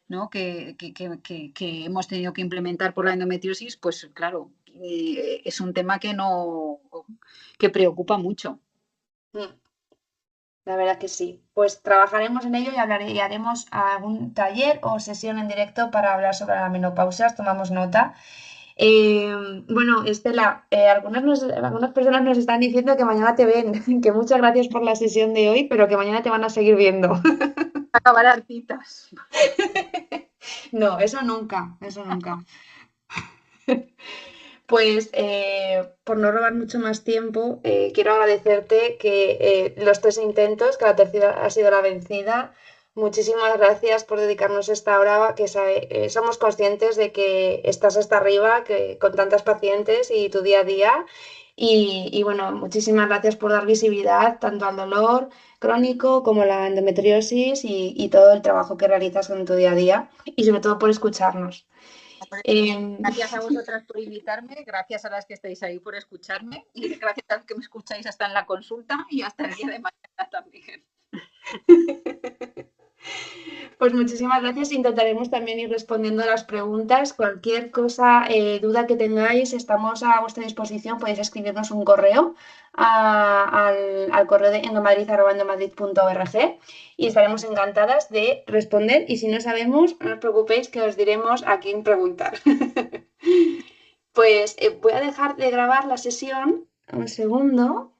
¿no? que hemos tenido que implementar por la endometriosis, pues claro, es un tema que preocupa mucho. Mm. La verdad que sí. Pues trabajaremos en ello y haremos algún taller o sesión en directo para hablar sobre la menopausia. Tomamos nota. Eh, bueno, Estela, algunas personas nos están diciendo que mañana te ven, que muchas gracias por la sesión de hoy, pero que mañana te van a seguir viendo. Acabar artitas. No, eso nunca, eso nunca. Pues por no robar mucho más tiempo, quiero agradecerte que los tres intentos, que la tercera ha sido la vencida. Muchísimas gracias por dedicarnos esta hora, que somos conscientes de que estás hasta arriba, que con tantas pacientes y tu día a día. Y bueno, muchísimas gracias por dar visibilidad tanto al dolor crónico como la endometriosis y todo el trabajo que realizas en tu día a día y sobre todo por escucharnos. Em, Gracias a vosotras por invitarme, gracias a las que estáis ahí por escucharme y gracias a los que me escucháis hasta en la consulta y hasta el día de mañana también. Pues muchísimas gracias. Intentaremos también ir respondiendo las preguntas. Cualquier cosa, duda que tengáis, estamos a vuestra disposición. Podéis escribirnos un correo al correo de endomadrid@endomadrid.org y estaremos encantadas de responder. Y si no sabemos, no os preocupéis que os diremos a quién preguntar. Pues voy a dejar de grabar la sesión un segundo.